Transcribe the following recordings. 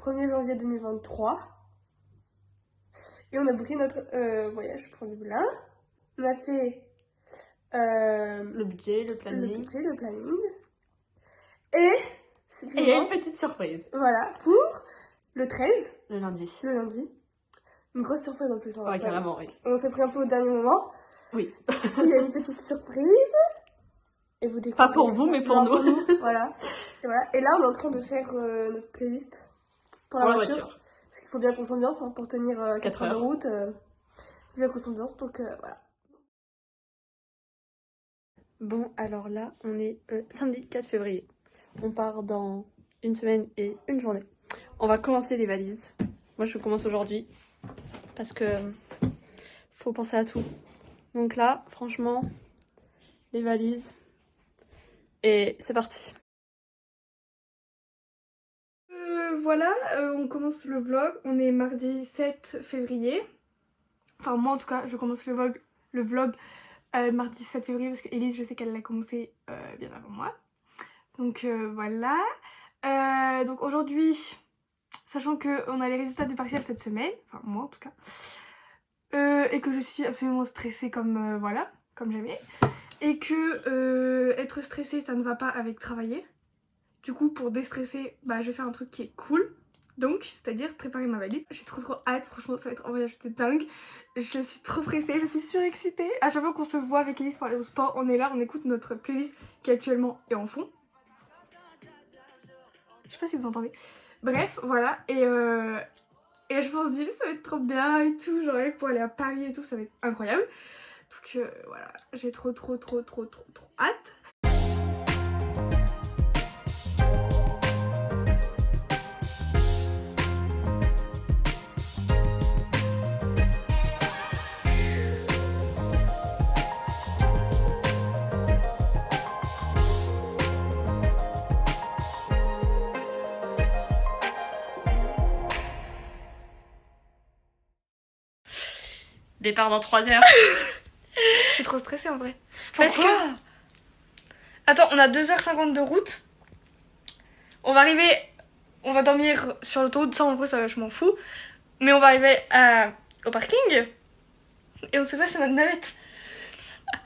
1er janvier 2023. Et on a booké notre voyage pour Dublin. On a fait le budget, le planning. Le planning. Et il y a une petite surprise. Voilà, pour le 13. Le lundi. Une grosse surprise en plus. Ouais, carrément, oui. On s'est pris un peu au dernier moment. Oui. Il y a une petite surprise. Et vous découvrez. Pas pour vous, mais pour nous. Voilà. Et là, on est en train de faire notre playlist pour la voiture. Parce qu'il faut bien qu'on s'ambiance pour tenir 4 heures de route. Il faut bien qu'on s'ambiance, donc voilà. Bon, alors là, on est samedi 4 février. On part dans une semaine et une journée. On va commencer les valises. Moi, je commence aujourd'hui parce que faut penser à tout. Donc là, franchement, les valises. Et c'est parti. Voilà, on commence le vlog. On est mardi 7 février. Enfin, moi en tout cas, je commence le vlog mardi 7 février parce que Elise, je sais qu'elle l'a commencé bien avant moi. Donc voilà. Donc aujourd'hui, sachant qu'on a les résultats des partiels cette semaine, enfin moi en tout cas, et que je suis absolument stressée comme voilà, comme jamais, et que être stressée ça ne va pas avec travailler. Du coup, pour déstresser, je vais faire un truc qui est cool. Donc, c'est-à-dire préparer ma valise. J'ai trop hâte, franchement, ça va être un voyage de dingue. Je suis trop pressée, je suis surexcitée. À chaque fois qu'on se voit avec Elise pour aller au sport, on est là, on écoute notre playlist qui actuellement est en fond. Je sais pas si vous entendez. Bref, voilà. Et je pense que ça va être trop bien et tout. Genre, pour aller à Paris et tout, ça va être incroyable. Donc voilà, j'ai trop hâte. Départ dans 3 heures. Je suis trop stressée en vrai. Parce que... Attends, on a 2h50 de route. On va arriver... On va dormir sur l'autoroute. Ça en vrai, ça, je m'en fous. Mais on va arriver au parking. Et on sait pas si on a une navette.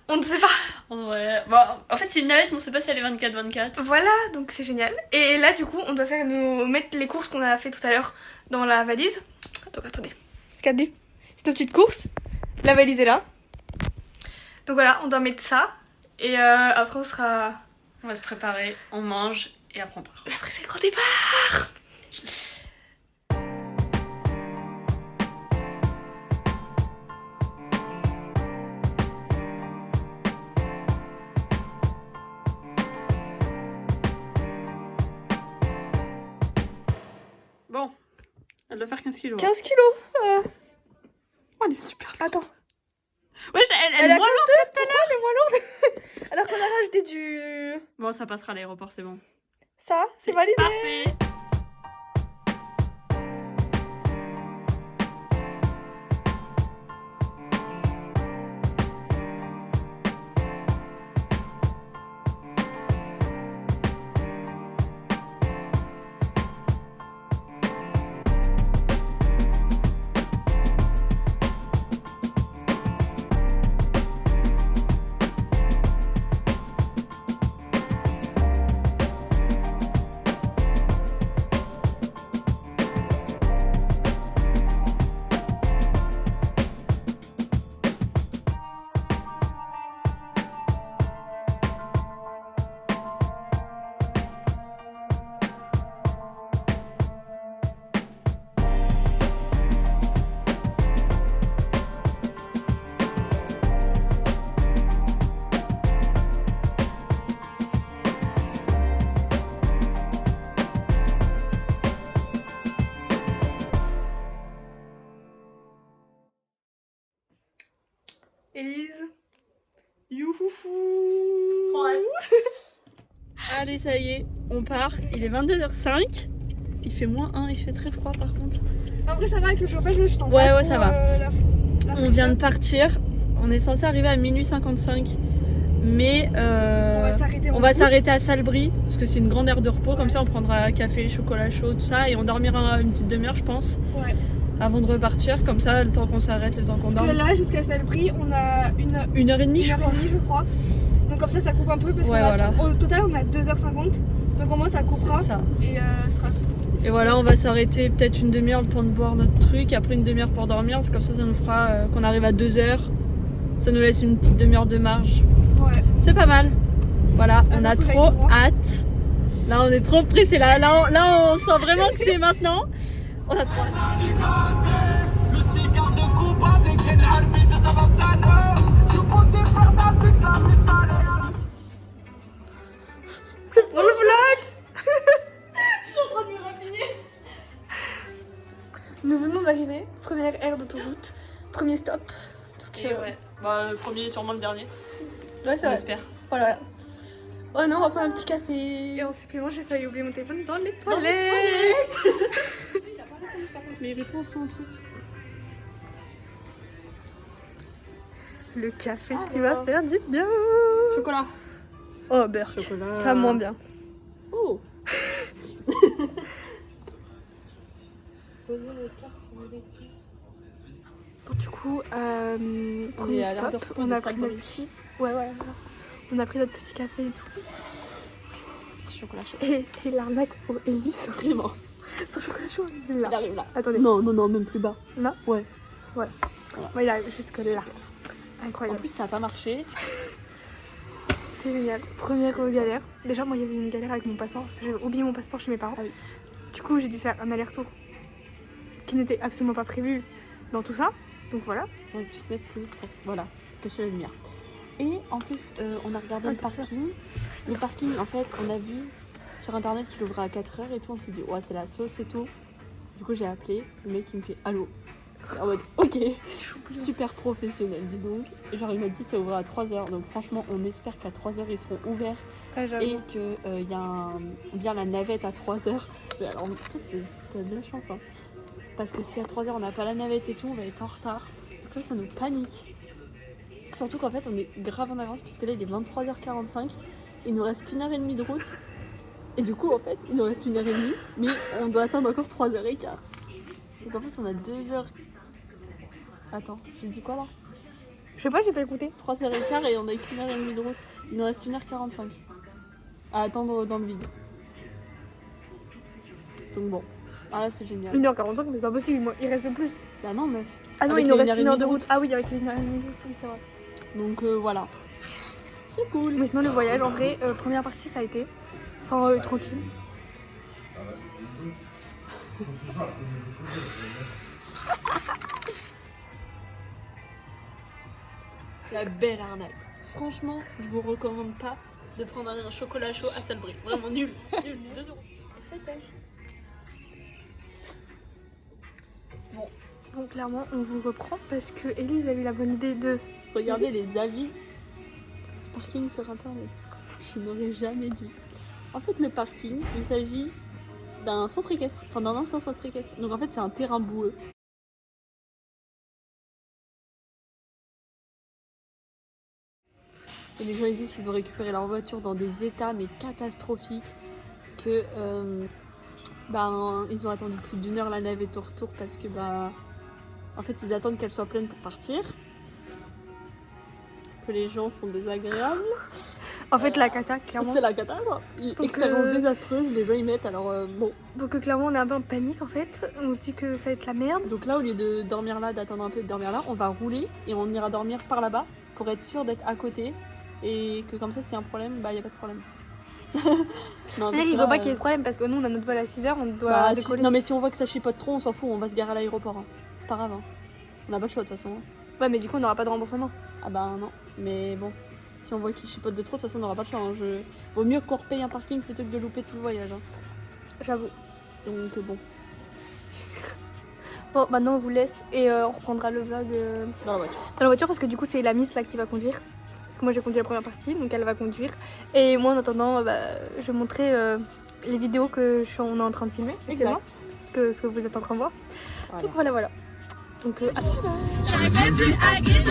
On ne sait pas. Ouais. Bon, en fait, c'est une navette, mais on sait pas si elle est 24-24. Voilà, donc c'est génial. Et là, du coup, on doit mettre les courses qu'on a fait tout à l'heure dans la valise. Attendez. Regardez. C'est nos petites courses. La valise est là. Donc voilà, on doit mettre ça. Et après, on va se préparer, on mange et après on part. Et après, c'est le grand départ. Bon, elle doit faire 15 kilos. 15 kilos Oh, elle est super. Attends. Ouais, elle est moins lourde que tout à l'heure. Elle est moins lourde. Alors qu'on a rajouté du... Bon, ça passera à l'aéroport, c'est bon. Ça, c'est validé. Parfait. Elise. Youfoufou. Allez, ça y est, on part. Il est 22h05. Il fait -1, il fait très froid par contre. Après, ça va avec le chauffage, je sens ouais, pas ça trop, va. On vient de partir. On est censé arriver à minuit 55. Mais on On va s'arrêter à Salbris parce que c'est une grande aire de repos. Comme ça, on prendra café, chocolat chaud, tout ça, et on dormira une petite demi-heure, je pense, Ouais. avant de repartir. Comme ça, le temps qu'on s'arrête, le temps qu'on Parce dorme. que là, jusqu'à Salbris, on a Une heure et demie, une heure et demie, je crois. Donc comme ça coupe un peu parce Ouais, qu'au total, on a 2h50. Donc au moins, ça coupera. C'est ça. Et ce sera tout. Et voilà, on va s'arrêter peut-être une demi-heure, le temps de boire notre truc, après une demi-heure pour dormir. Comme ça nous fera qu'on arrive à 2h. Ça nous laisse une petite demi-heure de marge. Ouais. C'est pas mal. Voilà, on a faut que j'aille trop droit. hâte. Là, on est trop pressés. Là, on sent vraiment que c'est maintenant. On a trop hâte. Le cigare de Cuba avec les arbitres de Savastano. Je posais faire ma fixe, la pistole. C'est pour le vlog. Je suis en train de me rhabiller. Nous venons d'arriver, première aire d'autoroute, premier stop. Donc, Ouais. Bah, le premier, sûrement le dernier. ouais, On espère. Voilà. Oh non, on va prendre un petit café. Et en supplément, j'ai failli oublier mon téléphone dans les toilettes. Mais il répond son truc. Le café qui va faire du bien. Chocolat. Oh, beurre. Chocolat. Ça moins bien. Oh. Bon, du coup, On premier est à l'heure de stop, repos on de a pris notre Salbris. petit... Ouais, ouais, voilà. On a pris notre petit café et tout. Petit chocolat chaud. Et l'arnaque pour Elise. Vraiment. Son chocolat chaud, il est là. Il arrive là. Attendez. Non, même plus bas. Là. Ouais. Ouais, il arrive jusque là. En Incroyable. plus, ça n'a pas marché. C'est génial. Première galère. Déjà, moi, il y avait une galère avec mon passeport parce que j'avais oublié mon passeport chez mes parents. Ah oui. Du coup, j'ai dû faire un aller-retour qui n'était absolument pas prévu dans tout ça. Donc voilà. Faut que tu te mettes plus. Voilà, cacher la lumière. Et en plus, on a regardé le parking. Le parking, en fait, on a vu sur internet qu'il ouvrait à 4h et tout. On s'est dit, ouais, c'est la sauce et tout. Du coup, j'ai appelé. Le mec, il me fait allô. En mode, ok, super professionnel, dis donc. Et genre, il m'a dit ça ouvre à 3h. Donc, franchement, on espère qu'à 3h, ils seront ouverts. Ouais, j'avoue. Et qu'il y a bien la navette à 3h. Alors, peut-être t'as de la chance, hein. Parce que si à 3h, on n'a pas la navette et tout, on va être en retard. Donc là, ça nous panique. Surtout qu'en fait, on est grave en avance, puisque là, il est 23h45. Il nous reste qu'une heure et demie de route. Et du coup, en fait, il nous reste une heure et demie. Mais on doit attendre encore 3h15. Donc en fait, on a 2h. Attends, j'ai dit quoi là? Je sais pas, j'ai pas écouté. 3h15 et on a qu'une heure et demie de route. Il nous reste 1h45 à attendre dans le vide. Donc bon, ah là c'est génial. 1h45, mais c'est pas possible, moi. Il reste plus. Bah non, meuf. Ah non, Avec il nous les reste 1h30 une heure de route. Ah oui, avec les 1h30 de route, oui, c'est vrai. Donc voilà. C'est cool. Mais sinon, le voyage, en vrai, première partie, ça a été. Enfin, tranquille. La belle arnaque. Franchement, je vous recommande pas de prendre un chocolat chaud à Salbris. Vraiment nul. Nul. 2 €. Et 7 heures. Bon, clairement, on vous reprend parce que Elise a eu la bonne idée de. Regardez les avis du parking sur internet. Je n'aurais jamais dû. En fait, le parking, il s'agit d'un centre équestre, enfin d'un ancien centre équestre. Donc en fait, c'est un terrain boueux. Et les gens ils disent qu'ils ont récupéré leur voiture dans des états mais catastrophiques, que ils ont attendu plus d'1 heure la navette au retour parce que en fait ils attendent qu'elle soit pleine pour partir. Que les gens sont désagréables. En fait, la cata, clairement. C'est la cata quoi. Donc, Expérience désastreuse, les gens y mettent alors bon. Donc, clairement, on est un peu en panique en fait. On se dit que ça va être la merde. Donc là, au lieu de dormir là, d'attendre un peu de dormir là, on va rouler et on ira dormir par là-bas pour être sûr d'être à côté et que comme ça, s'il y a un problème, il n'y a pas de problème. Non, Il ne faut pas qu'il y ait de problème parce que nous, on a notre vol à 6h, on doit décoller. Non, mais si on voit que ça chipote trop, on s'en fout, on va se garer à l'aéroport. Hein. C'est pas grave. Hein. On n'a pas le choix de toute façon. Ouais, mais du coup, on n'aura pas de remboursement. Ah bah non, mais bon. Si on voit qu'il chipote de trop, de toute façon, on n'aura pas le choix. Hein. Vaut mieux qu'on repaye un parking plutôt que de louper tout le voyage. Hein. J'avoue. Donc bon. Bon, maintenant, on vous laisse et on reprendra le vlog Dans la voiture. dans la voiture parce que du coup, c'est la Miss là qui va conduire. Parce que moi, j'ai conduit la première partie, donc elle va conduire. Et moi, en attendant, je vais montrer les vidéos on est en train de filmer. Exactement. Ce que vous êtes en train de voir. Voilà. Donc voilà. Donc à plus tard. J'aurais même dû hacker,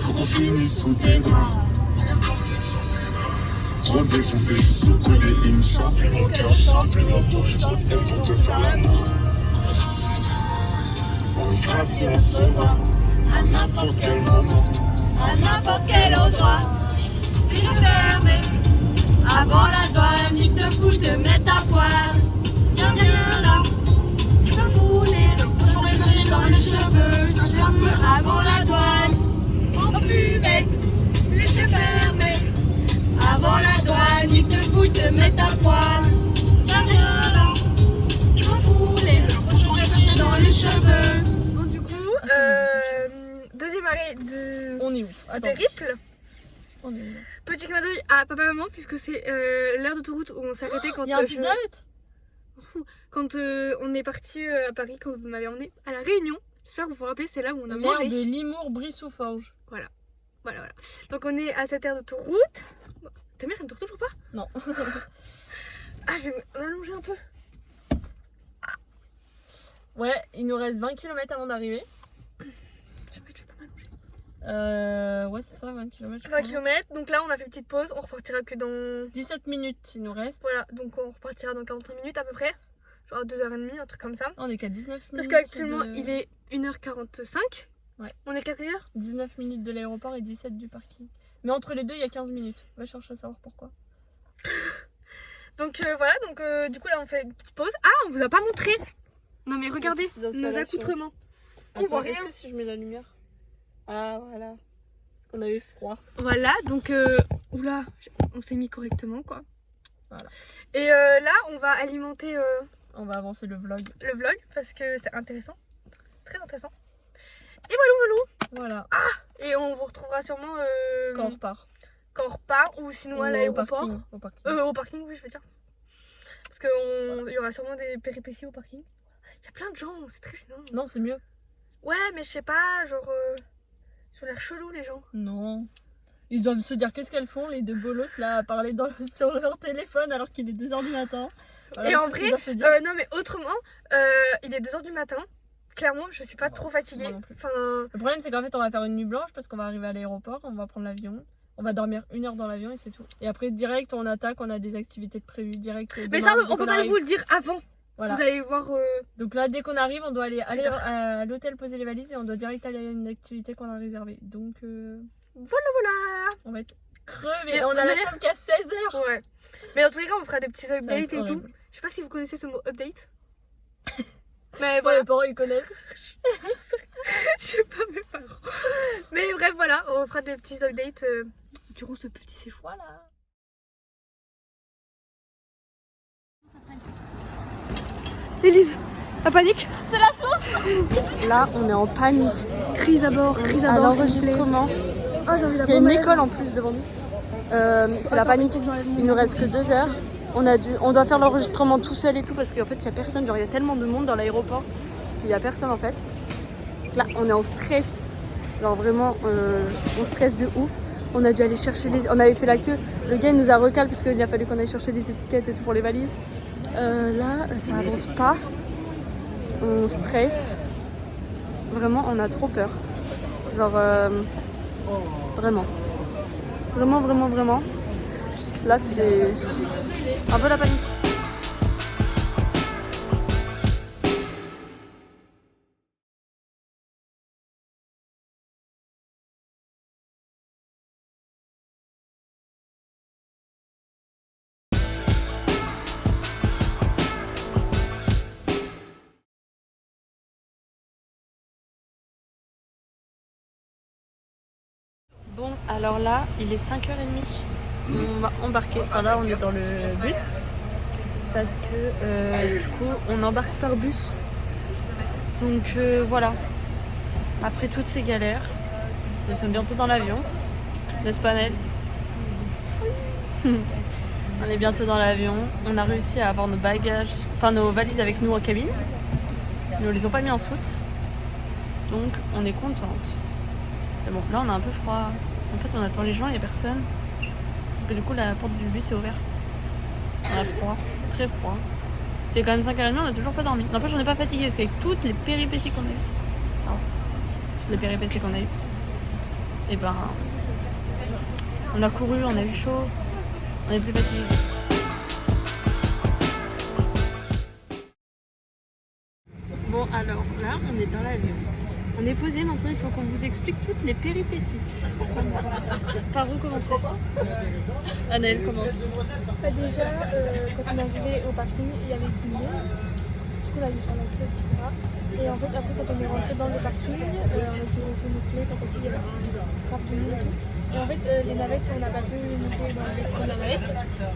faut qu'on finisse sous tes draps. Trop défoncé, je suis sous codéine. Chante plus mon cœur, chante plus mon dos. Je suis trop de pour te faire l'amour. On sera si on se va, à n'importe quel moment, à n'importe quel endroit. Les yeux fermés, avant la douane, nique de fou, te mettre à poil. Viens là, tu peux fouler, le poisson est caché dans les cheveux. Je cache la peu avant la douane, en fumette, les yeux fermés. Avant la douane, nique de fou, te mettre à poil. Viens là, tu peux fouler, le poisson est caché dans les cheveux. Bon, du coup, deuxième arrêt de On est où? ce périple. On est où? Petit clin d'œil à papa-maman, puisque c'est l'heure d'autoroute où on s'est arrêté quand Il y a un Pizza Hut. On s'en fout. Quand on est parti à Paris, quand vous m'avez emmené à La Réunion. J'espère que vous vous rappelez, c'est là où on a Maire mangé. de Limours, Brie-sous-Forges. Voilà. Donc on est à cette aire d'autoroute. Ta mère, elle ne dort toujours pas? Non. Ah, je vais m'allonger un peu. Ouais, il nous reste 20 km avant d'arriver. Je vais pas m'allonger. Ouais, c'est ça, 20 km. 20 km, donc là on a fait une petite pause. On repartira que dans. 17 minutes, il nous reste. Voilà, donc on repartira dans 45 minutes à peu près. Genre 2h30, un truc comme ça. On est qu'à 19 Parce minutes. qu'actuellement il est 1h45. Ouais. On est qu'à quelle heure? 19 minutes de l'aéroport et 17 du parking. Mais entre les deux, il y a 15 minutes. Va chercher à savoir pourquoi. Donc voilà, donc du coup là on fait une petite pause. Ah, on vous a pas montré. Non mais regardez nos accoutrements. On voit rien. Est-ce que si je mets la lumière? Ah voilà. Parce qu'on avait froid. Voilà, donc oula, on s'est mis correctement quoi. Voilà. Et là on va alimenter On va avancer le vlog. le vlog parce que c'est intéressant. Très intéressant. Et voilà. Voilà. Et on vous retrouvera sûrement Quand on repart. quand on repart ou sinon à Ou l'aéroport. Au parking. Au parking, oui, je veux dire. Parce qu'il y aura sûrement des péripéties au parking. Il y a plein de gens, c'est très gênant. Non, c'est mieux. Ouais, mais je sais pas, genre. Ils ont l'air chelous les gens. Non. Ils doivent se dire qu'est-ce qu'elles font, les deux bolos là, à parler sur leur téléphone alors qu'il est 2h du matin. Voilà, Et en c'est ce vrai, qu'ils doivent se dire. non mais autrement, il est 2h du matin. Clairement, je suis pas trop fatiguée. Moi non plus. Enfin, Le problème, c'est qu'en fait, on va faire une nuit blanche parce qu'on va arriver à l'aéroport, on va prendre l'avion. On va dormir 1 heure dans l'avion et c'est tout. Et après, direct, on attaque, on a des activités de prévues direct. mais ça, on peut pas vous le dire avant. Voilà. Vous allez voir. Donc là, dès qu'on arrive, on doit aller à l'hôtel poser les valises et on doit direct aller à une activité qu'on a réservée. Donc, Voilà. on va être crevés. Mais Et on de a la manière- chambre qu'à 16h. Ouais. Mais dans tous les cas, on fera des petits updates et tout. horrible. Je sais pas si vous connaissez ce mot update. Mais Ouais, voilà. les parents, ils connaissent. Je sais pas mes parents. Mais bref, voilà, on fera des petits updates durant ce petit séjour. Voilà. Élise, la panique? Là, on est en panique. Crise à bord, crise À l'enregistrement. Oh, j'ai envie Il y a une école en plus devant nous. C'est la panique. Il nous reste que 2 heures. On doit faire l'enregistrement tout seul et tout parce qu'en fait il y a personne. Genre il y a tellement de monde dans l'aéroport qu'il y a personne en fait. Donc là on est en stress. Genre vraiment on stresse de ouf. On a dû aller chercher on avait fait la queue. Le gars il nous a recalé parce qu'il a fallu qu'on aille chercher les étiquettes et tout pour les valises. Là ça avance pas. On stresse. Vraiment on a trop peur. Genre vraiment. Vraiment. Là, c'est un peu la panique. Bon, alors là, il est 5h30. On va embarquer. Enfin là, on est dans le bus. Parce que du coup, on embarque par bus. Donc voilà. Après toutes ces galères, nous sommes bientôt dans l'avion. N'est-ce pas, Nel? On est bientôt dans l'avion. On a réussi à avoir nos bagages, enfin nos valises avec nous en cabine. Nous ne les ont pas mis en soute. Donc on est contente. Mais bon, là on a un peu froid. En fait, on attend les gens, il n'y a personne. Sauf que du coup, la porte du bus est ouverte. On a froid, très froid. C'est quand même 5h30, on n'a toujours pas dormi. N'empêche, on n'est pas fatigué parce qu'avec toutes les péripéties qu'on a eues, et ben, on a couru, on a eu chaud. On est plus fatigué. Bon alors là on est dans l'avion. On est posé maintenant, il faut qu'on vous explique toutes les péripéties. Par où commencer? Anaëlle commence. Bah déjà, quand on est arrivé au parking, il y avait du monde. Du coup, on a dû faire la queue, etc. Et en fait, après, quand on est rentré dans le parking, on a dû laisser nos clés, il y avait un grave du monde et tout. Et en fait, les navettes, on n'a pas pu monter dans la navette,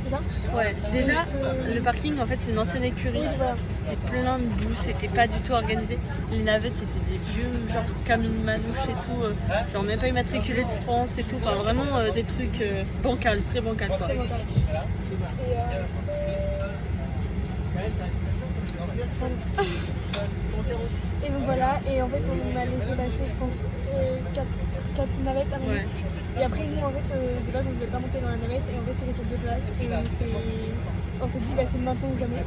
c'est ça? Ouais, déjà le parking en fait c'est une ancienne écurie. Oui, voilà. C'était plein de boue, c'était pas du tout organisé. Les navettes c'était des vieux genre camions de manouche et tout, genre même pas immatriculés de France et tout, enfin vraiment des trucs bancals, très bancals quoi. C'est bon, et donc voilà, et en fait on a laissé passer je pense 4 navettes avant Ouais. nous. Et après nous en fait de base on ne voulait pas monter dans la navette et en fait il restait 2 places et on s'est dit bah c'est maintenant ou jamais.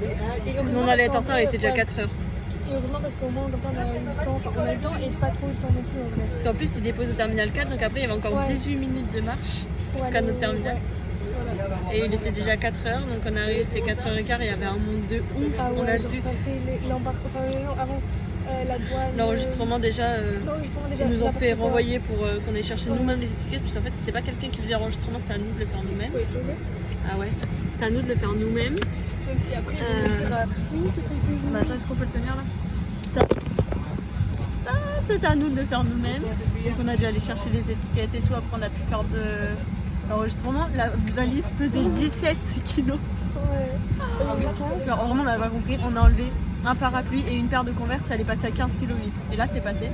Et Sinon on allait être en retard, il était déjà 4 heures. Et heureusement parce qu'au moins comme ça on a eu le temps, enfin on a le temps et pas trop le temps non plus en fait. Parce qu'en plus ils déposent au terminal 4, donc après il y avait encore 18 minutes de marche jusqu'à notre terminal. Voilà. Et il était déjà 4 heures, donc on est arrivé, c'était 4h15, il y avait un monde de ouf, Ah ouais, on a genre vu passer l'embarquement, enfin non, avant la douane. l'enregistrement déjà. Ils nous ont fait renvoyer pour qu'on aille chercher nous-mêmes les étiquettes, parce qu'en fait c'était pas quelqu'un qui faisait l'enregistrement, c'était à nous de le faire nous-mêmes. Ah ouais, c'était à nous de le faire nous-mêmes. Même si après ils vont dire oui c'est compris. Bah attends, est-ce qu'on peut le tenir là? C'était à nous de le faire nous-mêmes. Donc on a dû aller chercher les étiquettes et tout, après on a pu faire de l'enregistrement. La valise pesait 17 kilos. Ouais. Genre, vraiment on n'avait pas compris, on a enlevé un parapluie et une paire de Converse, elle est passée à 15,8 kg. Et là c'est passé.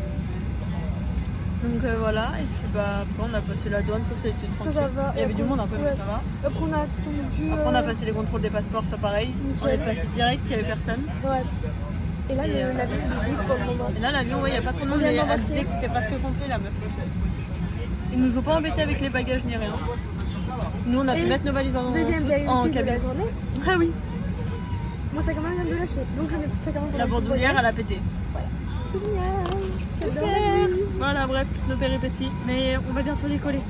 Donc voilà, et puis bah après on a passé la douane, ça c'était tranquille. Ça va. Il y avait du monde un peu, mais ça va. Après on a attendu. Après on a passé les contrôles des passeports, ça pareil. On est passé direct, il n'y avait personne. Ouais. Et là Et, l'avion est vide pour le moment. Et là l'avion, ouais, il n'y a pas trop de monde, On vient mais elle d'embarquer. disait que c'était presque complet la meuf. Ils nous ont pas embêtés avec les bagages ni rien. Nous on a pu Et mettre nos valises en Deuxième soute, période en de la cabine. journée. Ah oui. Mon sac à main vient de lâcher. Donc je mets tout sac à main. La bandoulière elle a pété. C'est génial. J'adore. Voilà, bref, toutes nos péripéties. Mais on va bientôt décoller.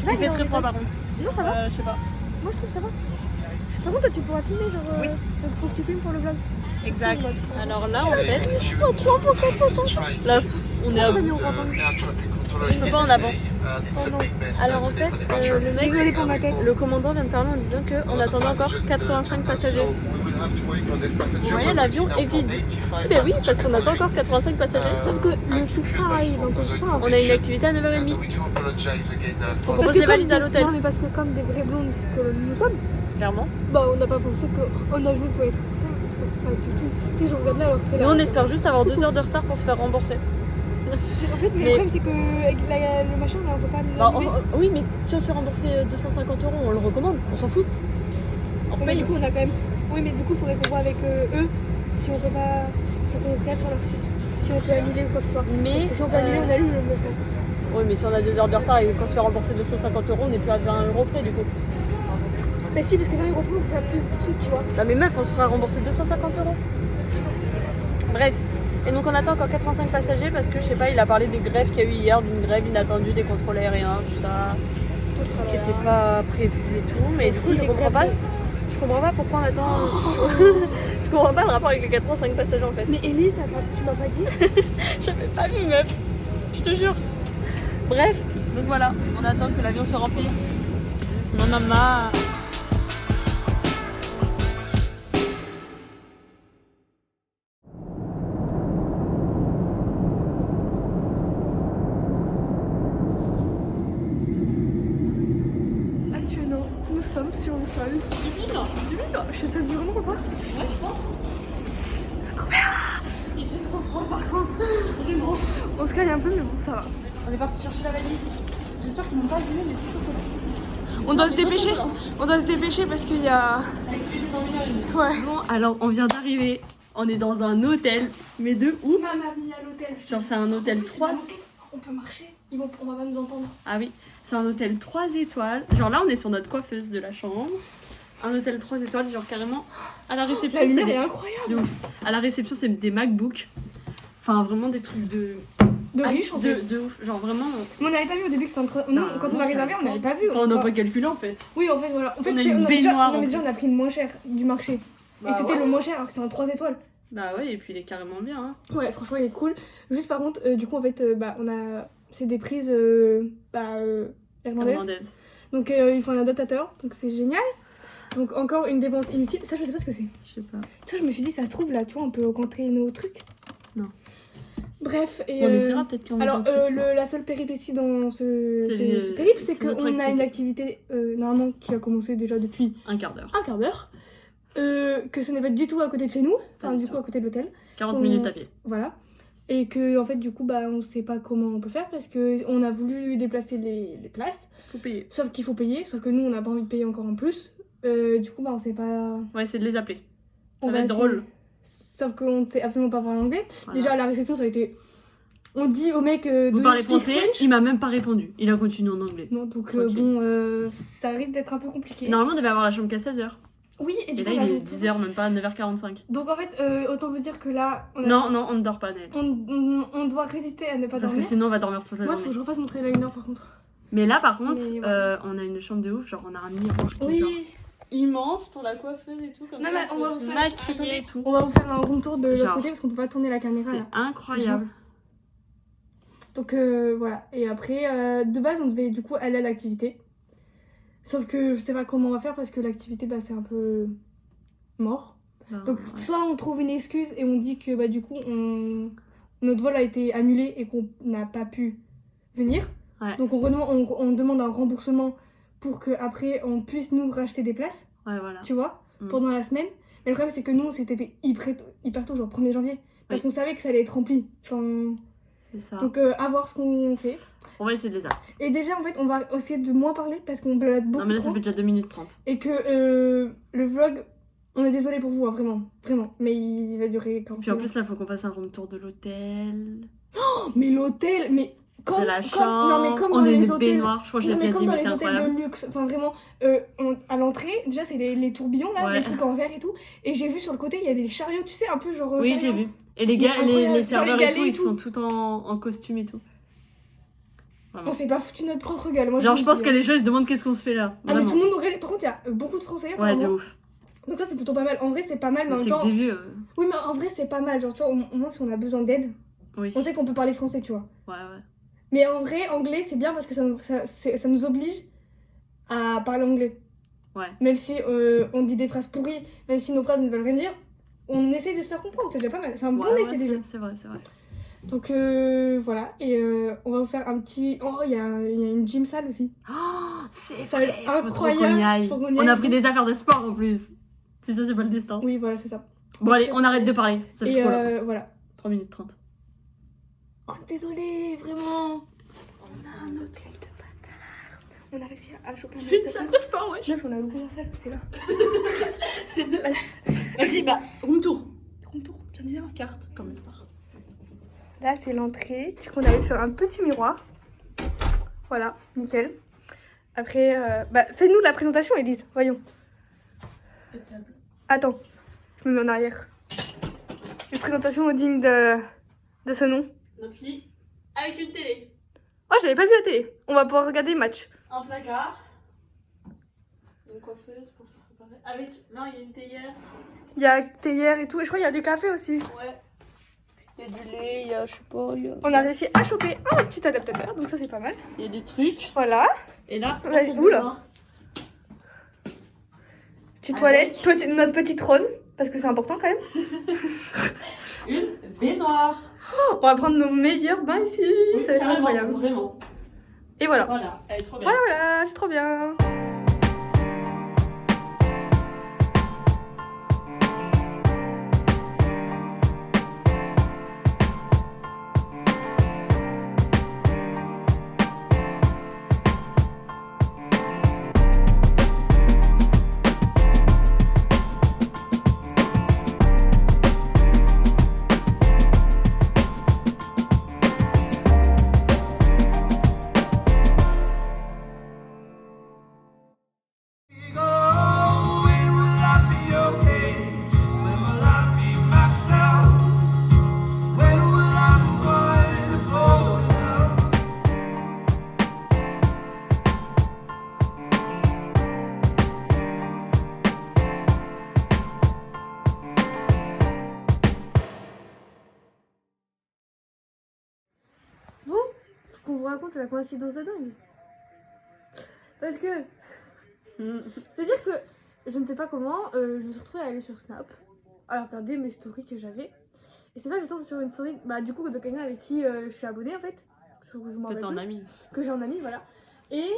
Il fait très froid par contre. Non ça va. Je sais pas. Moi je trouve ça va. Par contre toi tu pourras filmer genre. Oui. Donc faut que tu filmes pour le vlog. Exact. C'est Alors là en fait, 3 fois 4 fois. là on est à On a mis en entendre. Je peux pas en avant. Oh non. Alors en fait, le mec, Désolée pour ma tête. le commandant vient de parler en disant qu'on attendait encore 85 passagers. Vous voyez, l'avion est vide. Mais oui, parce qu'on attend encore 85 passagers. Sauf que le souffle il entend ça. On a une activité à 9h30. Faut qu'on Parce pose que les valises à comme l'hôtel. non mais parce que comme des vrais blondes que nous sommes, Clairement. bah on n'a pas pensé qu'en avion il faut être en retard. Pas du tout. Tu sais je regarde là alors que c'est Nous là. on espère juste avoir 2 heures de retard pour se faire rembourser. En fait mais Mais- le problème c'est que avec le machin là on peut pas Bah, l'enlever. oui, mais si on se fait rembourser 250 €, on le recommande, on s'en fout. On Mais paye. du coup on a quand même. Oui mais du coup il faudrait qu'on voit avec eux si on peut pas. Faut qu'on regarde sur leur site si on peut annuler ou quoi que ce soit. Mais, Parce que si on peut annuler on annule le fait. Oui, mais si on a 2 heures de retard et qu'on se fait rembourser 250 €, on n'est plus à 20 € près du coup. Mais si parce que 20 € on peut faire plus de trucs tu vois. Non mais meuf, on se fera rembourser 250 €. Bref. Et donc on attend encore 85 passagers parce que je sais pas, il a parlé des grèves qu'il y a eu hier, d'une grève inattendue des contrôles aériens, tout ça, qui n'était pas prévu et tout. Mais du coup Si, je les comprends pas. grèves Je comprends pas pourquoi on attend. Je comprends pas le rapport avec les 85 passagers en fait. Mais Elise tu m'as pas dit. J'avais pas vu meuf. Je te jure. Bref, donc voilà, on attend que l'avion se remplisse. On en a marre. Actuellement nous sommes sur le sol. Du vide. Je suis vraiment content. Ouais, je pense. C'est trop bien. Il fait trop froid par contre. Vraiment. On se caille un peu mais bon ça va. On est parti chercher la valise. J'espère qu'ils m'ont pas vu, mais surtout que. On doit se dépêcher. On doit se dépêcher parce qu'il y a. L'activité dans 1h30. Ouais. Bon, alors on vient d'arriver. On est dans un hôtel, mais de ouf. Ma mamie à l'hôtel. Genre, c'est un hôtel 3. On peut marcher. On va pas nous entendre. Ah oui, c'est un hôtel 3 étoiles. Genre là, on est sur notre coiffeuse de la chambre. Un hôtel 3 étoiles, genre carrément. À la réception, La lumière c'est est des... incroyable. de ouf. À la réception, c'est des MacBooks. Enfin, vraiment des trucs de de riches en fait. De ouf, genre vraiment. Mais on n'avait pas vu au début que c'était entre. Non, Bah, quand on non, a c'est réservé, on n'avait pas vu. Enfin, on n'a pas calculé en fait. Oui, en fait, voilà. En fait, On a c'est- une a déjà- baignoire, non, mais en déjà, on a plus. pris le moins cher du marché. Bah, et c'était ouais. le moins cher alors que c'est un 3 étoiles. Bah ouais, et puis il est carrément bien. Hein. Ouais, franchement, il est cool. Juste par contre, du coup, en fait, bah, on a. C'est des prises. Irlandaises. Irlandaise. Donc, il faut un adaptateur. Donc, c'est génial. Donc, encore une dépense inutile. Ça, je sais pas ce que c'est. Je sais pas. Ça, je me suis dit, ça se trouve là, tu vois, on peut rentrer nos trucs. Non. Bref, et. On essaiera peut-être qu'on Alors, la seule péripétie dans ce périple, c'est c'est notre qu'on a une activité. activité normalement qui a commencé déjà depuis Un quart d'heure. un quart d'heure. Que ce n'est pas du tout à côté de chez nous, enfin Pas du du coup tout. à côté de l'hôtel, 40 minutes à pied. voilà. Et que en fait du coup bah on sait pas comment on peut faire parce que on a voulu déplacer les places, Faut payer. sauf qu'il faut payer, sauf que nous on n'a pas envie de payer encore en plus. Du coup bah on sait pas. On va essayer de les appeler. On Ça va être essayer. drôle. Sauf qu'on ne sait absolument pas parler anglais. Voilà. Déjà à la réception ça a été. On dit au mec Vous de parlez speak français, French. il m'a même pas répondu. Il a continué en anglais. Non donc Tranquille. bon ça risque d'être un peu compliqué. Normalement, on devait avoir la chambre qu'à 16h. Oui et du Et coup là, on a il est joué- 10h, même pas 9h45. Donc en fait autant vous dire que là on, a- Non, on ne dort pas, Nel. on doit résister à ne pas Parce que dormir. sinon, on va dormir toute la Moi faut journée. que je refasse mon trailer par contre. Mais là, par contre, Mais voilà. on a une chambre de ouf. Genre, on a un miroir qui est Oui. genre immense pour la coiffeuse et tout. Comme Non, ça, mais on va peut vous se faire- maquiller attendez. et tout. On va vous faire un room tour de l'autre Genre. côté parce qu'on peut pas tourner la caméra C'est là. incroyable. Donc voilà. Et après, de base, on devait du coup aller à l'activité. Sauf que je sais pas comment on va faire parce que l'activité, bah, c'est un peu mort. Bah, Donc ouais. soit on trouve une excuse et on dit que bah, du coup, notre vol a été annulé et qu'on n'a pas pu venir. Ouais. Donc on demande un remboursement pour qu'après on puisse nous racheter des places, Ouais, voilà. tu vois, Mm. pendant la semaine. Mais le problème, c'est que nous, on s'était fait hyper tôt, genre 1er janvier. Parce Oui. qu'on savait que ça allait être rempli. Enfin, C'est ça. donc à voir ce qu'on fait. On va essayer de les appeler. Et déjà, en fait, on va essayer de moins parler parce qu'on blabate beaucoup Non, mais là, trop. ça fait déjà 2 minutes 30. Et que le vlog, on est désolé pour vous, hein, vraiment, vraiment. Mais il va durer 40 Puis en minutes. plus, là, il faut qu'on fasse un room tour de l'hôtel, Oh, mais l'hôtel, mais comme, de la comme- chambre. non, mais comme on dans a les une hôtels. baignoire. Je crois que je Non, l'ai mais déjà comme dit, dans mais c'est les hôtels incroyable. de luxe, enfin vraiment, à l'entrée, déjà c'est les tourbillons là, Ouais. les trucs en verre et tout. Et j'ai vu sur le côté, il y a des chariots, tu sais, un peu genre. Oui, chariot. j'ai vu. Et les gars, Mais incroyable. les Genre serveurs les et galets tout, et ils tout. sont tout en costume et tout. On Vraiment. s'est pas foutu notre propre gueule. Moi, Genre, vous je le pense dis, que hein. les gens ils se demandent qu'est-ce qu'on se fait là. Ah, mais Vraiment. tout le monde aurait. Par contre, il y a beaucoup de Français. Ouais, de apparemment. ouf. Donc, ça, c'est plutôt pas mal. En vrai, c'est pas mal, mais en C'est même que temps. des vues. Oui, mais en vrai, c'est pas mal. Genre, tu vois, au moins, si on a besoin d'aide, Oui. on sait qu'on peut parler français, tu vois. Ouais, ouais. Mais en vrai, anglais, c'est bien parce que ça nous oblige à parler anglais. Ouais. Même si on dit des phrases pourries, même si nos phrases ne veulent rien dire, on essaye de se faire comprendre, c'est déjà pas mal. C'est un bon Ouais, essai déjà. c'est vrai, c'est vrai. Donc voilà, et on va vous faire un petit. Oh, il y a une gym salle aussi. Oh, c'est Ça va vrai. être Faut trop incroyable. qu'on y aille. Faut qu'on y On aille. a pris des affaires de sport en plus. Si ça, c'est pas le destin. Oui, voilà, c'est ça. Bon, allez, on arrête de parler. Ça fait Et trop long. voilà. 3 minutes 30. Oh, désolé, vraiment. On a un hôtel de bâtard. On a réussi à choper un hôtel de bâtard. sport, ouais. Meuf, on a loupé la salle, c'est là. Vas-y, bah, room tour. Room tour, bien évidemment. Carte, comme les stars. Là, c'est l'entrée. Du coup, on arrive sur un petit miroir. Voilà, nickel. Après, bah, fais-nous la présentation, Elise. Voyons. Attends, je me mets en arrière. Une présentation digne de ce nom. Notre lit avec une télé, Oh, j'avais pas vu la télé. On va pouvoir regarder le match. un placard, une coiffeuse pour se préparer. Avec, non, il y a une théière. Il y a théière et tout. Et je crois qu'il y a du café aussi. Ouais. Il y a du lait, il y a, je sais pas, il y a... On a réussi à choper un petit adaptateur. Donc ça, c'est pas mal. Il y a des trucs. Voilà. Et là, Ouais, c'est où, là le bain. Petite Avec- toilette. Notre petite trône. Parce que c'est important quand même. Une baignoire. On va prendre nos meilleurs bains ici. Ça va être Carrément, incroyable. Vraiment. Et voilà. Voilà, elle est trop bien. Voilà, voilà, c'est trop bien. qu'on vous raconte la coïncidence de dingue. Parce que... C'est-à-dire que, je ne sais pas comment, je me suis retrouvée à aller sur Snap, à regarder mes stories que j'avais. Et c'est là que je tombe sur une story, du coup, de quelqu'un avec qui je suis abonnée, en fait. Que t'es en ami. Que j'ai en ami, voilà. Et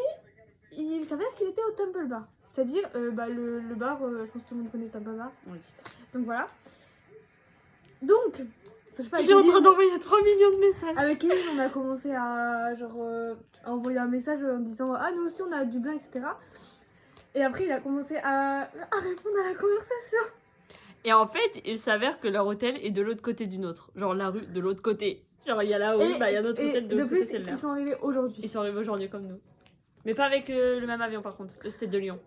il s'avère qu'il était au Temple Bar. C'est-à-dire, le bar, je pense que tout le monde connaît le Temple Bar. Oui. Donc voilà. Donc, je sais pas, Il est en train d'envoyer 3 millions de messages. avec Elise, on a commencé à envoyer un message en disant ah nous aussi on a du blanc, etc. Et après il a commencé à répondre à la conversation. Et en fait, il s'avère que leur hôtel est de l'autre côté du nôtre. Genre la rue de l'autre côté. Genre il y a là-haut, il y a notre hôtel de l'autre côté, c'est le ils leur. sont arrivés aujourd'hui. Ils sont arrivés aujourd'hui comme nous. Mais pas avec le même avion par contre. Eux, c'était de Lyon.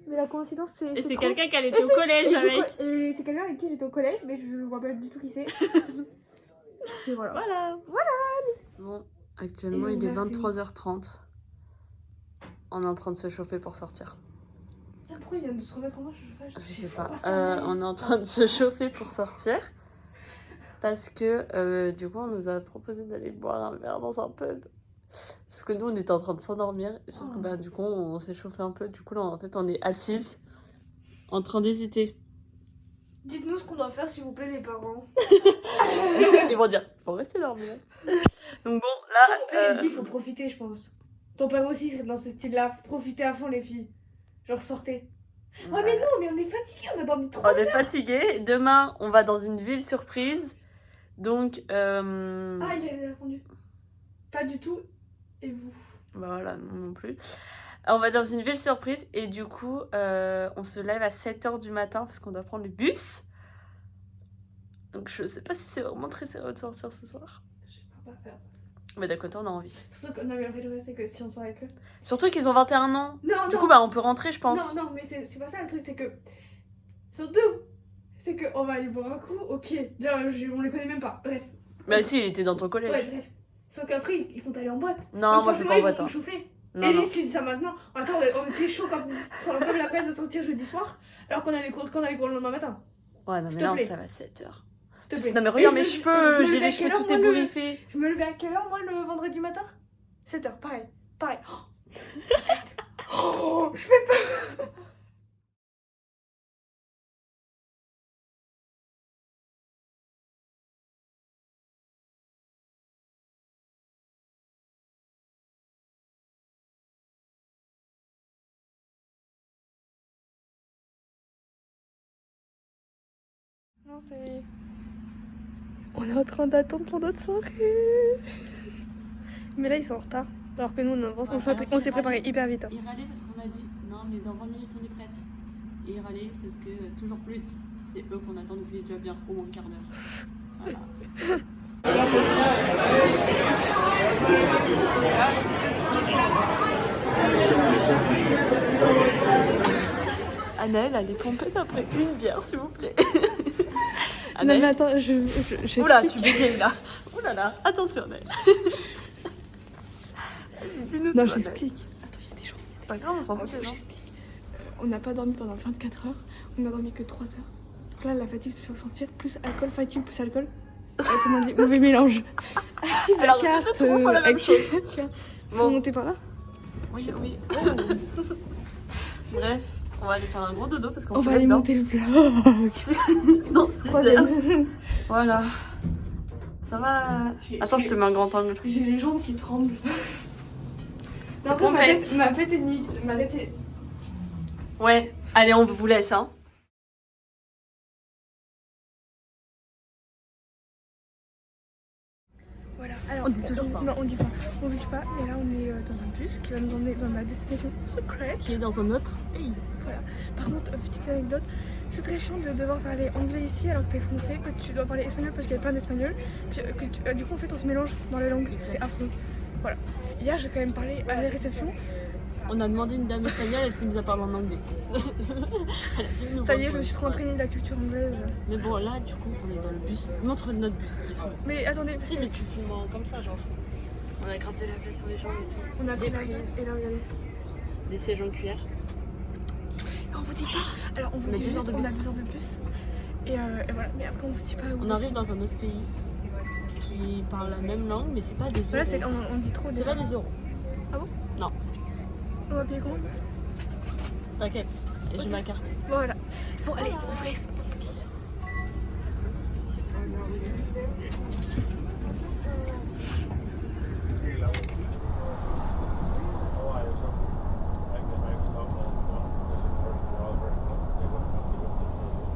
Mais la coïncidence c'est. Et c'est trop- quelqu'un qui allait au collège avec. Et c'est quelqu'un avec qui j'étais au collège, mais je vois pas du tout qui c'est. C'est voilà. Voilà. Bon, actuellement Et il est on va 23h30. On est en train de se chauffer pour sortir. Pourquoi il vient de se remettre en marche? Je sais pas. On est en train de se chauffer pour sortir. Parce que du coup on nous a proposé d'aller boire un verre dans un pub. Sauf que nous on était en train de s'endormir. Et sauf que du coup on s'est chauffé un peu. Du coup là en fait on est assises. En train d'hésiter. Dites-nous ce qu'on doit faire s'il vous plaît les parents. Ils vont dire faut rester dormir. Donc bon là. Après il dit faut profiter je pense. Ton père aussi serait dans ce style-là. Profitez à fond les filles. Genre sortez. Ouais mais non mais on est fatigués, on a dormi 3 On est fatigués. Demain on va dans une ville surprise. Donc Ah il a répondu. Pas du tout. Et vous? bah voilà, non plus. On va dans une ville surprise et du coup, on se lève à 7h du matin parce qu'on doit prendre le bus. Donc je sais pas si c'est vraiment très sérieux de sortir ce soir. Je sais pas faire. Mais d'un côté, on a envie. Surtout que non mais après le vrai c'est que si on sort avec eux. Surtout qu'ils ont 21 ans. Non Du non. coup, on peut rentrer, je pense. Non mais c'est pas ça le truc, c'est que. Surtout. C'est que on va aller boire un coup, ok. Déjà on les connaît même pas. Bref. Bah si, il était dans ton collège. Ouais bref. Sauf qu'après ils comptent aller en boîte. Non, Donc, moi je vais forcément, pas en ils boîte. vont Hein. me chauffer. Non, Elise, non. tu dis ça maintenant. Attends, on était chaud comme la place de sortir jeudi soir, alors qu'on avait cours le lendemain matin. Ouais, non, S'il mais te là, on plaît. se lève à 7h. S'il te plaît. Non, mais regarde Et mes je me cheveux, j'ai levais les à cheveux quelle tout heure, moi, ébouriffés. Je me levais à quelle heure, moi, le vendredi matin? 7h, pareil. Oh, je fais peur. Non, c'est... On est en train d'attendre pour notre soirée. Mais là, ils sont en retard. Alors que nous, on avance, on s'est préparé hyper vite. Hein. Il râlait parce qu'on a dit non, mais dans 20 minutes on est prête. Et il râlait parce que toujours plus, c'est eux qu'on attend depuis déjà bien au moins un quart d'heure. Voilà. Anaëlle, elle est pompée après une bière, s'il vous plaît. Non mais attends, Oula, tu bégayes là. Oula là, attention Anaëlle. Dis-nous Non, toi, j'explique. Attends, il y a des gens. C'est pas grave, on s'en fout des gens. J'explique. On n'a pas dormi pendant 24 heures. On a dormi que 3 heures. Donc là, la fatigue se fait ressentir. Plus alcool, fatigue, plus alcool. Comment on dit? Mauvais mélange. Active la Alors, carte. tout le monde fait la même Active. Faut Bon. monter par là? Oui, oui. Bref, on va aller faire un gros dodo parce qu'on On se va met aller dedans. monter le vlog. Non, 6 heures. Troisième. Voilà. Ça va. Attends, je te mets un grand angle. J'ai les jambes qui tremblent. Non, après, Compète. ma tête est... Ouais, allez, on vous laisse, hein. Voilà, alors, On dit toujours pas. Non, on dit pas. On dit pas, mais là on est dans un bus qui va nous emmener dans la destination secrète. Qui est dans un autre pays. Voilà. Par contre, petite anecdote, c'est très chiant de devoir parler anglais ici alors que t'es français, que tu dois parler espagnol parce qu'il n'y a pas d'espagnol. Puis du coup, en fait, on se mélange dans les langues, c'est affreux. Voilà. Hier, j'ai quand même parlé à la réception. On a demandé une dame espagnole, elle s'est mise à parler en anglais. Ça y est, je me suis trop imprégnée de la culture anglaise. Mais bon, là, du coup, on est dans le bus. Montre notre bus, il est trop bon. Mais attendez, Si, mais tu filmes comme ça, genre. On a gratté la place pour les gens et tout. on a pris Des la glace prises. et là, regardez. Des sièges en cuillère. On vous dit pas. Alors, on vous On a dit 2 heures juste, de on a bus. 2 heures de bus. Et voilà, mais après, on vous dit pas où On arrive dans un autre pays qui parlent la même langue, mais c'est pas des euros. Là, on dit trop C'est pas des euros. Ah bon? Non. On va payer comment? T'inquiète, et j'ai ma carte. Bon, voilà. Bon, allez, on vous laisse. Bisous.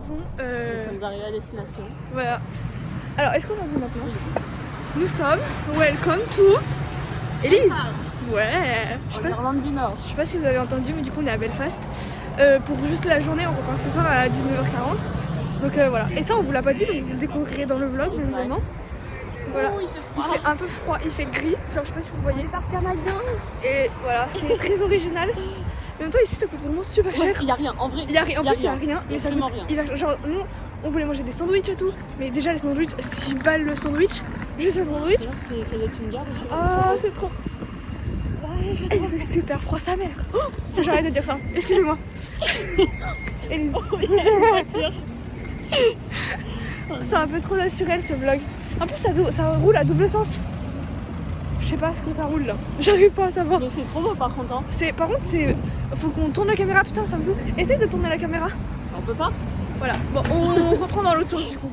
Bon, Nous sommes arrivés à destination. voilà. Alors, est-ce qu'on en dit maintenant? Nous sommes welcome to Élise. Ouais. En Irlande du Nord. Je sais pas si vous avez entendu, mais du coup on est à Belfast. Pour juste la journée, on repart ce soir à 19h40. Donc voilà. Et ça on vous l'a pas dit, donc vous le découvrirez dans le vlog, bien évidemment. Voilà. Oh, Il fait un peu froid, il fait gris. Genre je sais pas si vous voyez. Partir à McDo. Et voilà, c'est très original. Mais en même temps ici ça coûte vraiment super cher. Il y a rien, en vrai. Il y a rien, en plus il y a rien. Mais ça coûte, rien. genre nous on voulait manger des sandwichs et tout. Mais déjà les sandwichs, 6 balles le sandwich. Juste un sandwich. Ça doit être une gare. Ah c'est trop. Il fait super froid sa mère. Oh, j'arrête de dire ça. Excusez-moi. Élise. C'est un peu trop naturel ce vlog. En plus ça roule à double sens. Je sais pas ce que ça roule là. J'arrive pas à savoir. Mais c'est trop beau par contre. Hein. Par contre faut qu'on tourne la caméra. Putain ça me fout. Essaye de tourner la caméra. On peut pas. Voilà. Bon on reprend dans l'autre sens du coup.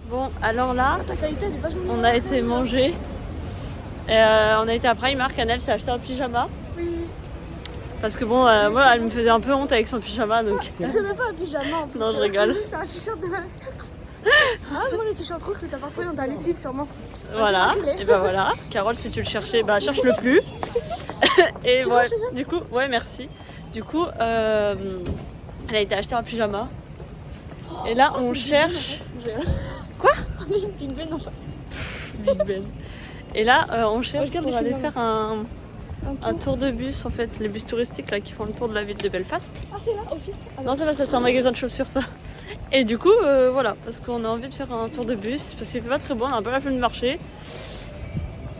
Bon, alors là, Ta qualité elle est vachement on a été manger. On a été à Primark. Annelle s'est acheté un pyjama. Oui. Parce que bon, moi elle me faisait un peu honte avec son pyjama donc. C'est même pas un pyjama en plus. Non, je rigole. C'est un t-shirt de ma mère. Ah, moi le t-shirt rouge que t'as pas trouvé dans ta lessive sûrement. Voilà, c'est moi qui l'ai. et ben voilà. Carole, si tu le cherchais, bah cherche-le plus. Et Tu ouais, vois, Julien du coup, ouais, merci. Du coup, elle a été acheter un pyjama. Et là, on cherche. Quoi? On a une pingouine en face. Big Ben. Et là, on cherche Regarde pour les aller films. faire un tour de bus, en fait, les bus touristiques là qui font le tour de la ville de Belfast. Ah c'est là, office. Non, c'est pas ça, c'est un magasin de chaussures ça. Et du coup, voilà, parce qu'on a envie de faire un tour de bus, parce qu'il fait pas très bon, on a un peu la flemme de marcher.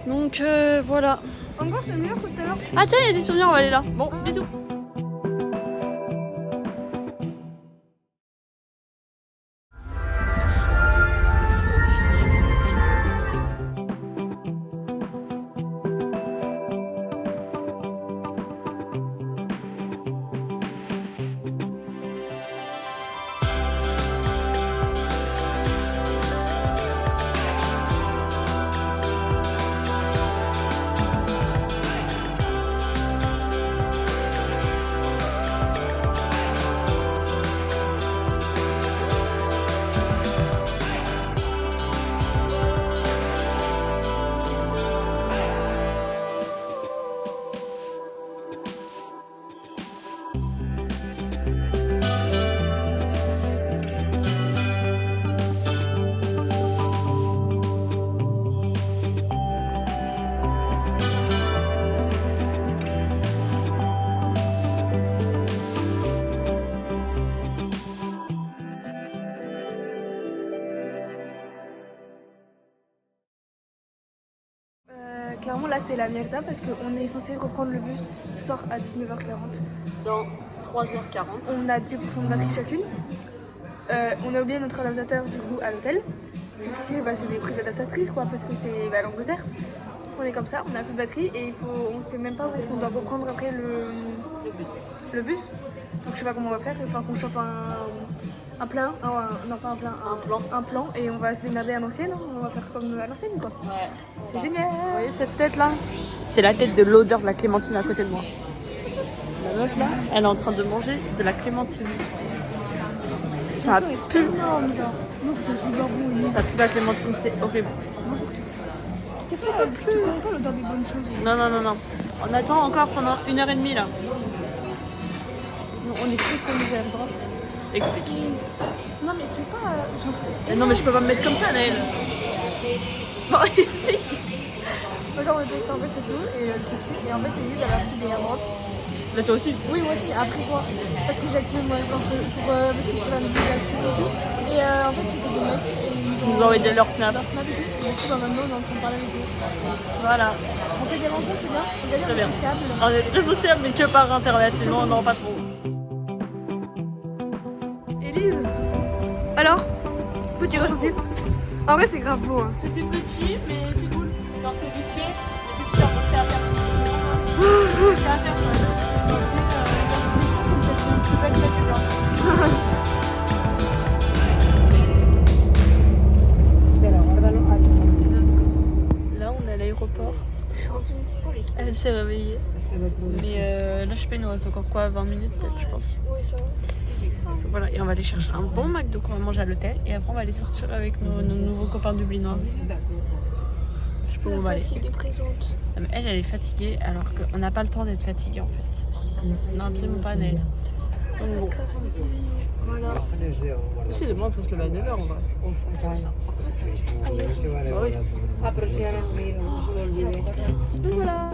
Donc voilà. En gros c'est meilleur que tout à l'heure. Ah tiens, il y a des souvenirs, on va aller là. Bon, bisous. Clairement là c'est la mierda parce qu'on est censé reprendre le bus ce soir à 19h40. Dans 3h40. On a 10% de batterie chacune. On a oublié notre adaptateur du coup à l'hôtel. Donc ici c'est des prises adaptatrices quoi parce que c'est l'Angleterre. Donc on est comme ça, on a plus de batterie et on sait même pas où est-ce qu'on doit reprendre après le bus. Donc je sais pas comment on va faire, il va falloir qu'on chope un plan, non pas un plan, un plan et on va se démerder à l'ancienne, on va faire comme à l'ancienne quoi. Ouais. C'est génial. Vous voyez cette tête là? C'est la tête de l'odeur de la clémentine à côté de moi. La meuf là, elle est en train de manger de la clémentine. Ça pue. Énorme genre. Non c'est super bon. Ça pue la clémentine, c'est horrible. Tu sais pas, tu connais pas l'odeur des bonnes choses. Non, non, non, non. On attend encore pendant 1h30 là. On est plus comme à droite. Explique. Non mais tu veux pas... Non mais je peux pas me mettre comme ça, Naël. Bon, explique. Moi genre on a testé en fait c'est tout et le truc et en fait Elise elle a reçu des airdrops. Mais toi aussi. Oui moi aussi, après toi. Parce que j'ai activé mon airdrop parce que tu vas me dire d'activer et tout. Et en fait c'était des mecs et ils Ils nous ont envoyé leur snap. leur snap et tout. Et du coup bah, maintenant on est en train de parler avec eux. Voilà. On fait des rencontres c'est bien. Vous allez Très on bien. est sociable. On est très sociable mais que par internet, sinon non pas trop. Elise. Alors petit ressenti. En vrai c'est grave beau. Hein. C'était petit mais c'est cool. Genre c'est vite fait, mais c'est super beau, c'est à faire. C'est à faire. Là on est à l'aéroport. Elle s'est réveillée. Mais là je sais pas, il nous reste encore quoi, 20 minutes peut-être je pense. Oui ça va. Donc voilà, et on va aller chercher un bon McDo qu'on va manger à l'hôtel et après on va aller sortir avec nos nouveaux copains dublinois. Je sais pas où on va aller. Fatigue est présente. Non, mais elle est fatiguée alors qu'on n'a pas le temps d'être fatiguée en fait. Non, absolument pas, Naël. Donc bon. Voilà. C'est bon, on peut se lever à 9h en vrai. Donc voilà.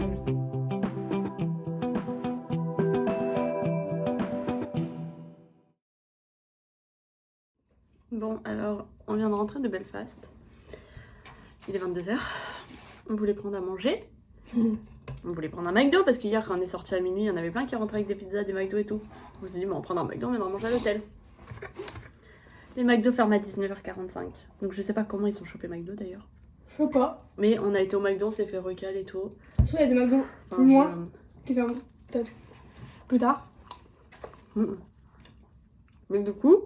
Bon, alors, on vient de rentrer de Belfast. Il est 22h. On voulait prendre à manger. On voulait prendre un McDo parce qu'hier, quand on est sorti à minuit, il y en avait plein qui rentraient avec des pizzas, des McDo et tout. On s'est dit, bon, on prend un McDo, on viendra manger à l'hôtel. Les McDo ferment à 19h45. Donc, je sais pas comment ils ont chopé McDo d'ailleurs. Je sais pas. Mais on a été au McDo, on s'est fait recal et tout. Soit il y a des McDo Enfin, plus loin qui ferment peut-être plus tard. Mais du coup,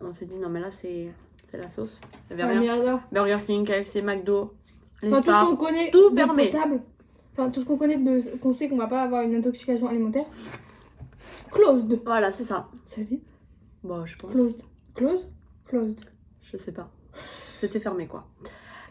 on s'est dit, non, mais là, c'est la sauce. Il y avait La rien. merde. Burger King, KFC, McDo, les Enfin, tout ce stars. qu'on connaît tout de fermé. potable. Enfin, tout ce qu'on connaît de. Qu'on sait qu'on va pas avoir une intoxication alimentaire. Closed. Voilà, c'est ça. Ça se dit Bon, je pense. Closed. Closed. Closed. Je sais pas. C'était fermé quoi.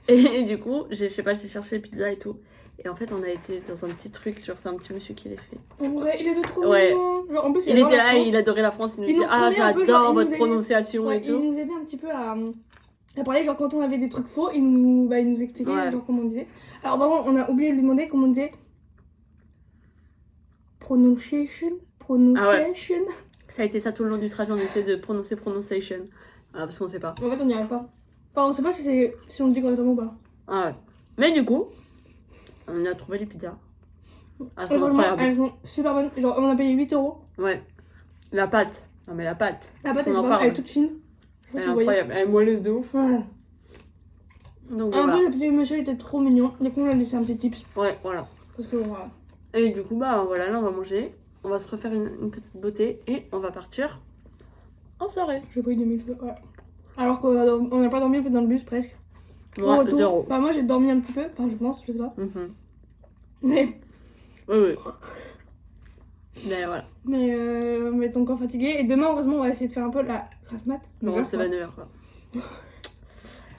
Et du coup, je sais pas, j'ai cherché les pizzas et tout. Et en fait, on a été dans un petit truc, genre c'est un petit monsieur qui les fait. En vrai, il était trop Ouais. mignon. Genre, en plus, Il adore était la là, France. il adorait la France, il nous Il disait nous ah prenait un peu, genre, j'adore il votre nous aidait. prononciation Ouais, et il tout. nous aidait un petit peu à parler, genre quand on avait des trucs faux, il nous expliquait Ouais. genre comment on disait. Alors par contre, on a oublié de lui demander comment on disait pronunciation. Ça a été ça tout le long du trajet, on essaie de prononcer pronunciation. Parce qu'on sait pas. En fait, on n'y arrive pas. Enfin, on sait pas si on le dit correctement ou pas. Ah ouais. Mais du coup, on a trouvé les pizzas. Ah, Et c'est franchement, incroyable. elles sont super bonnes. Genre, on a payé 8 €. Ouais. La pâte. Non mais la pâte. La pâte, On elle est en super bonne, parle. elle est toute fine. Je sais pas Elle si est vous voyez. incroyable. Elle est moelleuse de ouf. Ouais. Donc En voilà. plus, le petit monsieur il était trop mignon. Du coup, on lui a laissé un petit tips. Ouais, voilà. Parce que voilà. Et du coup, bah voilà, là on va manger. On va se refaire une petite beauté et on va partir en soirée. J'ai pris 2000 feux. Ouais. Alors qu'on n'a pas dormi en fait dans le bus presque. Au Ouais, retour. 0. Bah, moi j'ai dormi un petit peu. Enfin, je pense, je sais pas. Mhm. Mais. Oui, oui. Mais voilà. Mais on va être encore fatigué. Et demain, heureusement, on va essayer de faire un peu la grasse mat. On reste à 9h quoi.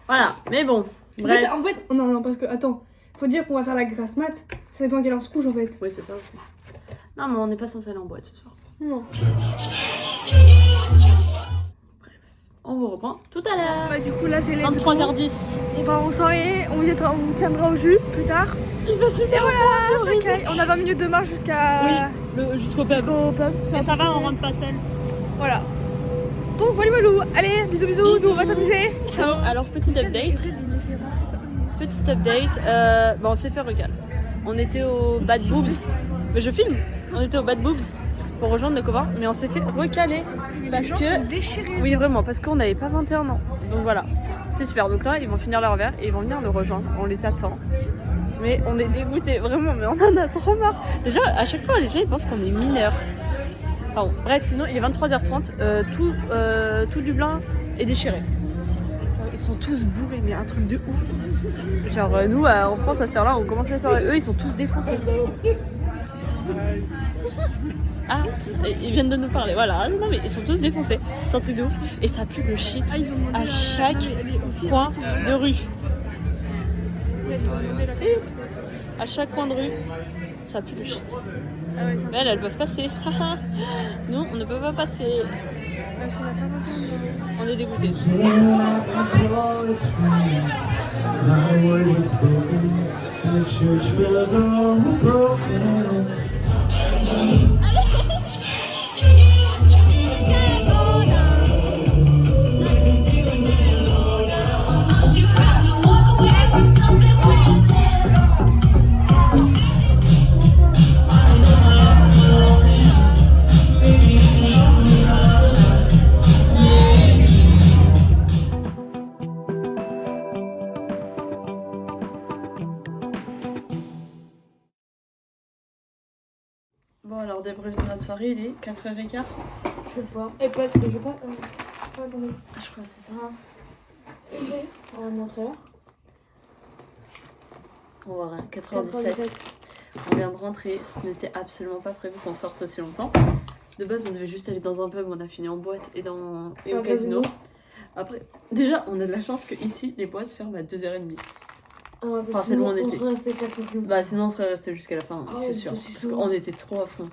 Voilà, mais bon. Bref. En fait, non, parce que, attends, faut dire qu'on va faire la grasse mat. Ça dépend à quelle heure on se couche en fait. Oui, c'est ça aussi. Non, mais on n'est pas censé aller en boîte ce soir. Non. On vous reprend tout à l'heure. Bah, du coup, là, c'est les 23h10. On part en soirée, on vous tiendra au jus plus tard. Il va super voilà, on a 20 minutes de marche jusqu'à. Jusqu'au pub. Jusqu'au pub. Mais ça va, on rentre pas seul. Voilà. Donc voilà, allez, bisous, nous on va s'amuser. Ciao. Alors, petit update. Bon, on s'est fait recal. On était au Bad Boobs. Mais je filme. On était au Bad Boobs pour rejoindre nos copains, mais on s'est fait recaler parce que déchirés. oui vraiment parce qu'on n'avait pas 21 ans. Donc voilà, c'est super. Donc là ils vont finir leur verre et ils vont venir nous rejoindre. On les attend. Mais on est dégoûtés vraiment, mais on en a trop marre. Déjà à chaque fois les gens ils pensent qu'on est mineurs. Pardon. Bref, sinon il est 23h30, tout Dublin est déchiré. Ils sont tous bourrés, mais un truc de ouf. Genre nous en France à cette heure-là on commence la soirée, eux ils sont tous défoncés. Ah, ils viennent de nous parler, voilà. Non mais ils sont tous défoncés, c'est un truc de ouf. Et ça pue le shit à chaque coin de rue. Ouais, ils ont demandé la participation. À chaque coin de rue, ça pue le shit. Ah ouais, ça Mais elles peuvent passer. Nous, on ne peut pas passer. parce qu'on a pas entendu. On est dégoûtés. Not a word was spoken, and the church bells are all broken. Bon, alors, débrief de notre soirée, il est 4h15. Je sais pas. Et pas, je sais pas. Attendez. Je crois que c'est ça. On va montrer là. On va voir, 4h17. On vient de rentrer. Ce n'était absolument pas prévu qu'on sorte aussi longtemps. De base, on devait juste aller dans un pub. On a fini en boîte et au casino. Après, déjà, on a de la chance que ici les boîtes ferment à 2h30. Enfin, c'est loin, on était. Bah, sinon, on serait resté jusqu'à la fin, c'est sûr. Parce qu'on était trop à fond.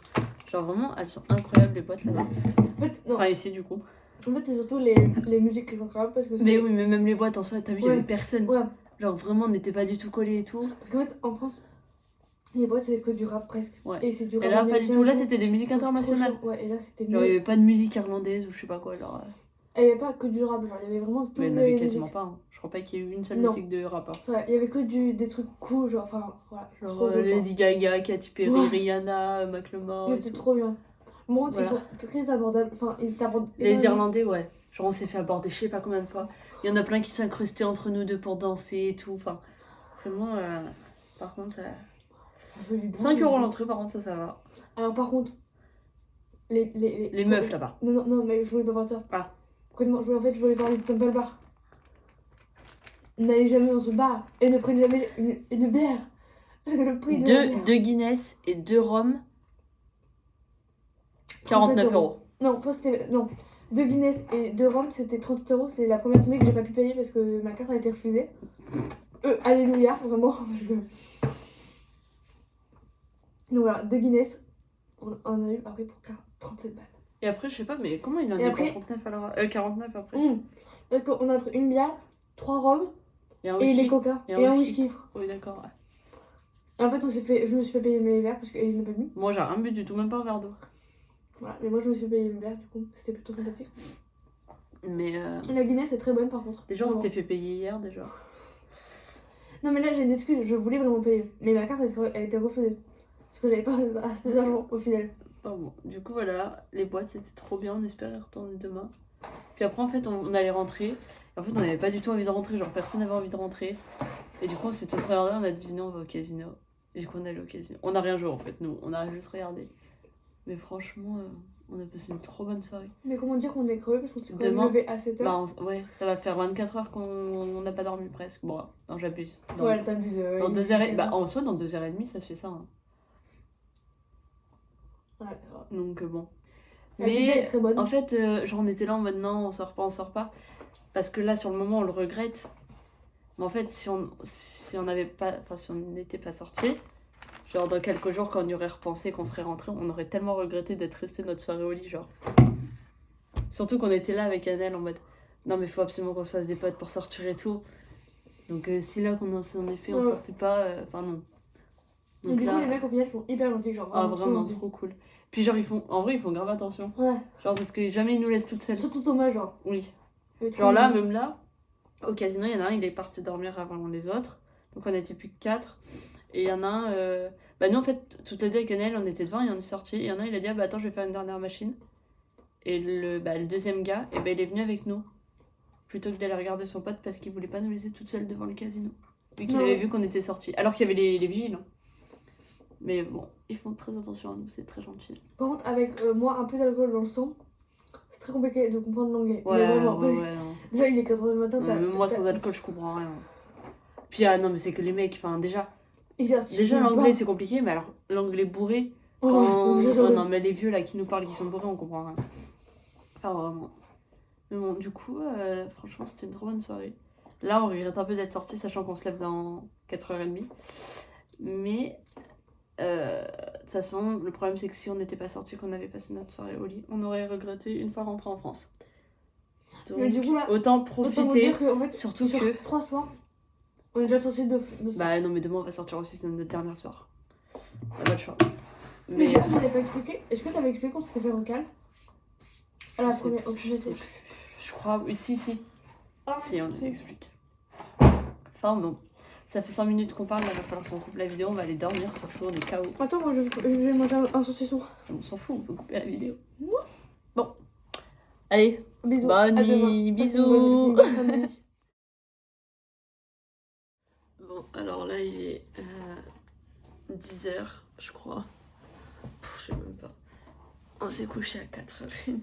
Genre, vraiment, elles sont incroyables les boîtes là-bas. En fait, non. Enfin, ici, du coup. En fait, c'est surtout les musiques qui sont incroyables parce que c'est. Mais oui, mais même les boîtes en soi, t'as vu, il y avait personne. Ouais. Genre, vraiment, on n'était pas du tout collés et tout. Parce qu'en fait, en France, les boîtes, c'est que du rap presque. Ouais. Et c'est du rap. Et là, pas du américain tout. Là, et tout. c'était des musiques C'est trop internationales. chiant. Ouais, et là, c'était Genre, il n'y mieux. avait pas de musique irlandaise ou je sais pas quoi. Genre. Et il n'y avait pas que du rap, genre, il y avait vraiment tout. Mais il n'y en avait quasiment pas. Hein. Je crois pas qu'il y ait eu une seule Non. musique de rappeur. Il y avait que des trucs cool, genre, enfin, voilà. Genre trop bien, Lady Gaga, Katy Perry, Ouais. Rihanna, Macklemore. mais et c'était tout. trop bien. Bon, Voilà. ils sont très abordables. Enfin, ils t'abordent. Les énormément. Irlandais, ouais. Genre, on s'est fait aborder je sais pas combien de fois. Il y en a plein qui s'incrustaient entre nous deux pour danser et tout. Enfin, vraiment, par contre, Je veux du bon, 5 mais- € l'entrée, par contre, ça va. Alors, par contre, les meufs là-bas. Non, mais je voulais pas partir. Ah. Concrètement, je voulais parler de Temple Bar. N'allez jamais dans ce bar et ne prenez jamais une bière. Parce que le prix de la bière. 2 Guinness et 2 rhum, 49 €. Non, ça c'était. Non. 2 Guinness et 2 rhum, c'était 30 €. C'est la première tournée que j'ai pas pu payer parce que ma carte a été refusée. Alléluia, vraiment. Parce que. Donc voilà, 2 Guinness. On a eu après pour 37 balles. Et après, je sais pas, mais comment il en Et est après- pour 39 alors 49 après. Donc on a pris une bière, 3 rhums Et un et whisky. les coca. Et Et, un un whisky. whisky. Oui, d'accord. Ouais. Et en fait, je me suis fait payer mes verres parce qu'Elise n'a pas bu. Moi, j'ai rien bu du tout, même pas un verre d'eau. Voilà, mais moi je me suis fait payer mes verres, du coup, c'était plutôt sympathique. Mais La Guinness est très bonne par contre. déjà, on Vraiment. s'était fait payer hier déjà. Non, mais là j'ai une excuse, je voulais vraiment payer. Mais ma carte a été refusée. Parce que j'avais pas assez d'argent au final. Enfin bon, du coup, voilà, les boîtes c'était trop bien, on espère y retourner demain. Puis après, en fait, on allait rentrer. Et en fait, on n'avait pas du tout envie de rentrer, genre personne n'avait envie de rentrer. Et du coup, on s'est tous regardés, on a dit non, on va au casino. Et du coup, on est allé au casino. On n'a rien joué en fait, nous, on a juste regardé. Mais franchement, on a passé une trop bonne soirée. Mais comment dire qu'on est crevé parce qu'on s'est quand même Demain, levé à 7h. Bah, ouais, ça va faire 24 heures qu'on n'a pas dormi presque. Bon, non, j'abuse. Dans, Ouais, t'abuses. dans 2h30, bah, en soi, dans 2h30, ça fait ça. Hein. Ouais, Donc, bon. la pizza est Mais très bonne. en fait, genre, on était là en mode non, on sort pas. Parce que là, sur le moment, on le regrette. Mais en fait, si on n'avait pas, enfin, si on n'était pas sorti, genre dans quelques jours, quand on y aurait repensé, qu'on serait rentré, on aurait tellement regretté d'être resté notre soirée au lit, genre. Surtout qu'on était là avec Annelle en mode non, mais faut absolument qu'on se fasse des potes pour sortir et tout. Donc, si là qu'on s'en est fait, on Ouais. sortait pas, enfin, non. Et du coup, les mecs au final sont hyper gentils, genre. Ah, vraiment gentils. trop cool. Puis, genre, en vrai, ils font grave attention. Ouais, Genre, parce que jamais ils nous laissent toutes seules. surtout Thomas, genre. Oui. Il est trop Genre là, mignon. même là, au casino, il y en a un, il est parti dormir avant les autres. Donc on était plus que 4. Et il y en a un, bah nous en fait, toutes les deux avec Annelle, on était devant et on est sorti. Et il y en a un, il a dit, ah bah attends, je vais faire une dernière machine. Et le deuxième gars, et il est venu avec nous. Plutôt que d'aller regarder son pote parce qu'il voulait pas nous laisser toutes seules devant le casino. Vu qu'il Non. avait vu qu'on était sortis. Alors qu'il y avait les vigiles. Hein. Mais bon, ils font très attention à nous, c'est très gentil. Par contre, avec moi, un peu d'alcool dans le sang, c'est très compliqué de comprendre l'anglais. Ouais, Mais vraiment, ouais, parce que non. déjà, il est 4h du matin, Non, même moi sans alcool, je comprends rien. Puis non, mais c'est que les mecs, enfin déjà l'anglais c'est compliqué, mais alors l'anglais bourré, quand non, mais les vieux là qui nous parlent, qui sont bourrés, on comprend rien. Enfin vraiment. Mais bon, du coup, franchement, c'était une trop bonne soirée. Là, on regrette un peu d'être sorti, sachant qu'on se lève dans 4h30. Mais de toute façon, le problème c'est que si on n'était pas sorti, qu'on avait passé notre soirée au lit, on aurait regretté une fois rentré en France. Donc, Mais du coup, là, autant autant vous profiter. dire que, en fait, Surtout sur que. 3 soirs, on est déjà sorti de soirs. Bah non, mais demain on va sortir aussi, c'est notre dernier soir. On a pas le choix. Mais Mais du coup, tu m'avais pas expliqué. Est-ce que t'avais expliqué qu'on s'était fait recal à la je sais première. plus, Ok, je sais. je crois. Oui, si. Ah, Si, on si. explique. Enfin bon, ça fait 5 minutes qu'on parle, là, va falloir qu'on coupe la vidéo, on va aller dormir, surtout on est KO. Attends, moi je vais manger un saucisson. On s'en fout, on peut couper la vidéo. Bon, allez, Bisous. bonne À demain. nuit, Passe bisous. une bonne fin de nuit. Bon, alors là il est 10h, je crois. Je sais même pas. On s'est couché à 4h30.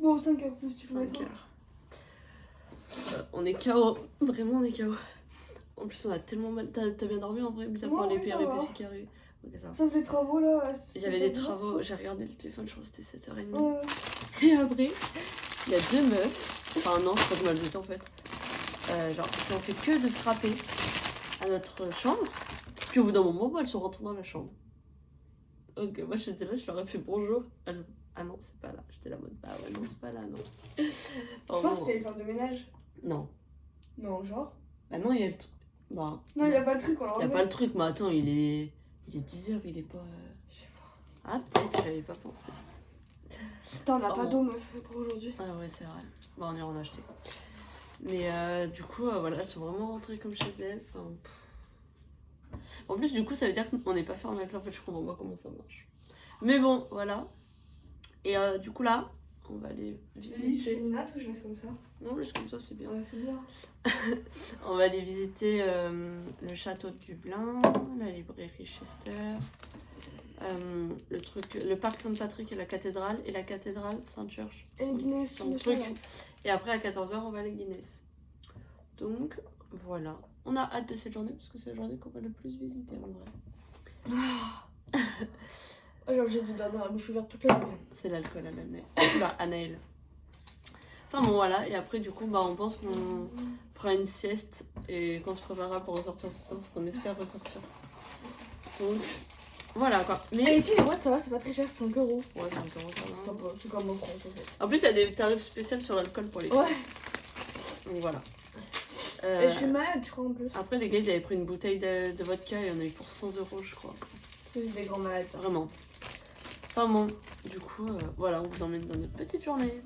Bon, 5 heures plus, tu peux 5 mettre. heures. On est KO, vraiment on est KO. En plus on a tellement mal. T'as bien dormi en vrai, mis à part Ouais, les oui, pires ça et va. petits qui arrivent. Ok, ça va. Sauf les travaux là. Il y avait des travaux, j'ai regardé le téléphone, je crois que c'était 7h30. Ouais. Et après, il y a 2 meufs, enfin non, je crois que mal de temps en fait, genre qui ont fait que de frapper à notre chambre. Puis au bout d'un moment, elles sont rentrées dans la chambre. Ok, moi j'étais là, je leur ai fait bonjour. Elles... Ah non, c'est pas là. J'étais là en mode, bah ouais, non, c'est pas là, non. Je Enfin, pense que bon, c'était les femmes de ménage. non. Non, genre. Bah non, il y a le truc. Bah, Non, il y a pas le truc, on y a pas le truc, mais attends, il est 10h, il est pas. Je sais pas. Ah, peut-être, j'avais pas pensé. Putain, on a Oh. pas d'eau, meuf, pour aujourd'hui. Ah ouais, c'est vrai. Bon, on ira en acheter. Mais du coup, voilà, elles sont vraiment rentrées comme chez elles. Enfin, en plus, du coup, ça veut dire qu'on n'est pas fermé avec là. En fait, je comprends pas comment ça marche. Mais bon, voilà. Et du coup, là, on va aller Vas-y, je fais visiter. une natte ou je laisse comme ça? Non, juste comme ça, c'est bien. Ouais, c'est bien. On va aller visiter le château de Dublin, la librairie Chester, le parc Saint-Patrick et la cathédrale Saint-Church. Et les Guinness, Son truc. Et après à 14h on va à la Guinness. Donc voilà. On a hâte de cette journée parce que c'est la journée qu'on va le plus visiter en vrai. Oh, genre, j'ai dû dormir la bouche ouverte toute la nuit. C'est l'alcool à l'année. Bah à Naël. Enfin bon voilà. Et après du coup bah on pense qu'on fera une sieste et qu'on se préparera pour ressortir ce soir parce qu'on espère ressortir. Donc voilà quoi. Et Mais ici, les boîtes, ça va, c'est pas très cher, c'est 5 euros. ouais, c'est encore ça va. C'est comme en France en fait. En plus il y a des tarifs spéciaux sur l'alcool pour les filles. Ouais. Donc voilà. Et je suis malade, je crois en plus. Après les gars ils avaient pris une bouteille de vodka et on a eu pour 100 euros je crois. C'est des grands malades, ça. Vraiment. Enfin bon, du coup, voilà, on vous emmène dans notre petite journée.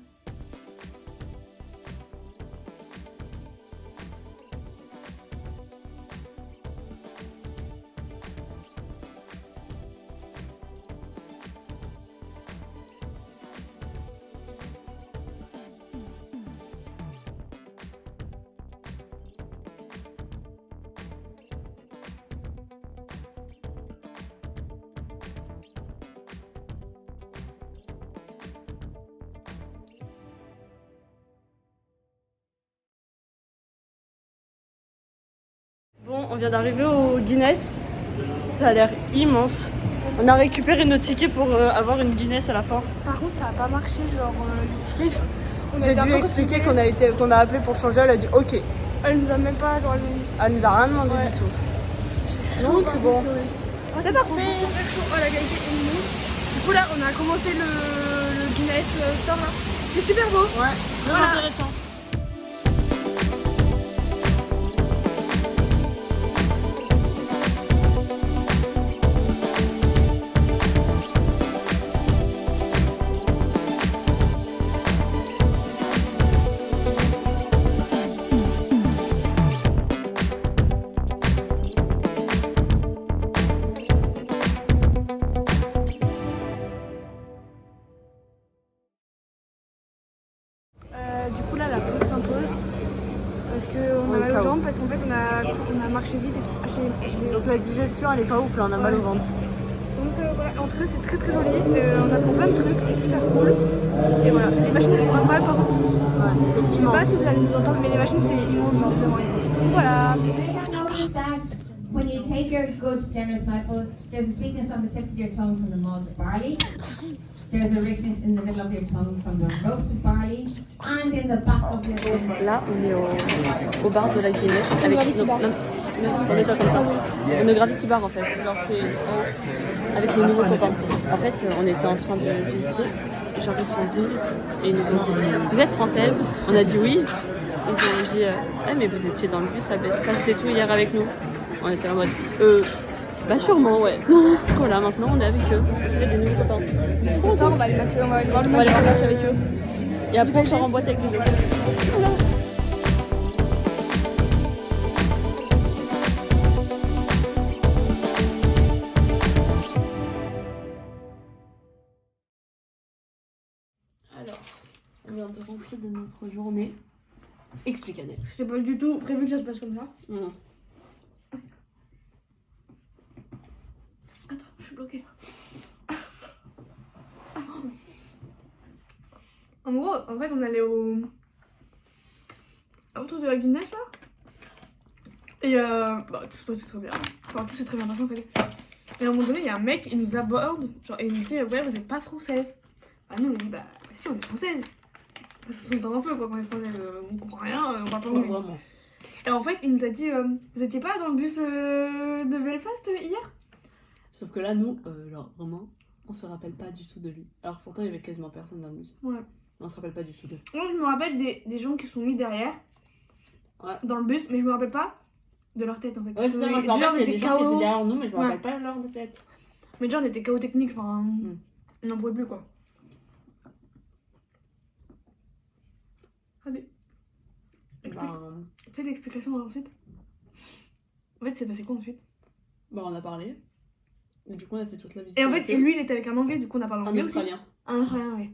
Bon, on vient d'arriver au Guinness. Ça a l'air immense. On a récupéré nos tickets pour avoir une Guinness à la fin. Par contre, ça a pas marché, genre les tickets. on a J'ai été un dû peu expliquer confusés. qu'on a appelé pour changer. Elle a dit ok. Elle nous a même pas, genre, Elle nous a rien demandé Ouais. du tout. chaud, Donc, par bon. contre, c'est parfait. Oh, la qualité est nulle. Du coup, là, on a commencé le Guinness Store là. C'est super beau. Ouais, très Voilà. intéressant. Du coup, là, la pause s'impose. Parce qu'on a mal aux jambes, parce qu'en fait, on a marché vite et tout. Donc la digestion elle est pas ouf là, on a mal au ventre. Donc voilà, en tout cas c'est très très joli, on apprend plein de trucs, c'est hyper cool. Et voilà, les machines elles sont incroyables par contre. Ouais, c'est Je sais immense. pas si vous allez nous entendre, mais les machines c'est immense, genre vraiment immense. Donc voilà. They have noticed that when you take your good, generous mouthful, there's a sweetness on the tip of your tongue from the malt barley. There's a richness in the middle of your tongue from the roasted barley and in the back of your throat. Là, on est au bar de la Guinness avec remets-toi comme ça. On est au Gravity Bar en fait. Genre c'est avec nos nouveaux copains. En fait, on était en train de visiter. Genre ils sont venus et tout. Et ils nous ont dit vous êtes française? On a dit oui. Ils ont dit ah mais vous étiez dans le bus à Belfast et tout hier avec nous. On était en mode bah sûrement ouais. Voilà, maintenant on est avec eux. On serait des nouveaux copains. Ce soir, on va aller voir le On va aller voir le match avec eux. Et après on sort en boîte avec les autres. Alors, on vient de rentrer de notre journée. Explique Annelle. C'est pas du tout prévu que ça se passe comme ça. Non. Attends, je suis bloquée. En gros, en fait, on allait au truc de la Guinness là. Et bah, tout se passait très bien. Enfin, tout s'est très bien passé en fait. Et à un moment donné, il y a un mec, il nous aborde, genre, et il nous dit ouais, vous êtes pas française. Bah, nous, on dit bah, si, on est française. Ça s'entend un peu quoi, quand on est française, on comprend rien, on parle pas anglais. Vraiment. Et en fait, il nous a dit vous étiez pas dans le bus de Belfast hier? Sauf que là, nous, genre vraiment, on se rappelle pas du tout de lui. Alors pourtant, il y avait quasiment personne dans le bus. Ouais. On se rappelle pas du tout d'eux. Moi, je me rappelle des gens qui sont mis derrière, Ouais. dans le bus, mais je me rappelle pas de leur tête en fait. Ouais, c'est ça, moi je me rappelle qu'il y a des gens qui étaient derrière nous, mais je me rappelle pas de leur tête. Mais déjà, on était KO technique, enfin, on n'en pouvait plus quoi. Allez. Fais l'explication ensuite. En fait, c'est passé quoi ensuite? Bah, on a parlé. Et du coup, on a fait toute la visite. Et en fait, et lui, il était avec un anglais, du coup, on a parlé un anglais. Australien. Un Australien, oui.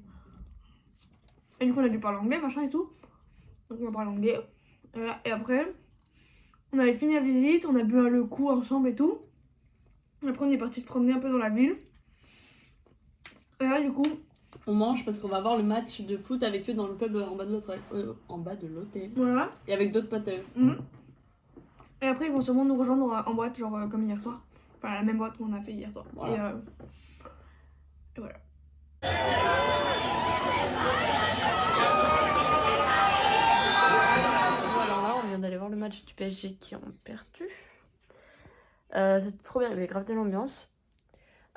Et du coup, on a dû parler anglais, machin et tout. Donc, on a parlé anglais. Et après, on avait fini la visite, on a bu le coup ensemble et tout. Et après, on est parti se promener un peu dans la ville. Et là, du coup, On mange parce qu'on va voir le match de foot avec eux dans le pub en bas de l'hôtel. voilà. Et avec d'autres potes à eux. Et après, ils vont sûrement nous rejoindre en boîte, genre comme hier soir. Enfin, la même boîte qu'on a fait hier soir. Voilà. Et voilà. Alors là, on vient d'aller voir le match du PSG qui ont perdu. C'était trop bien, il y avait grave de l'ambiance.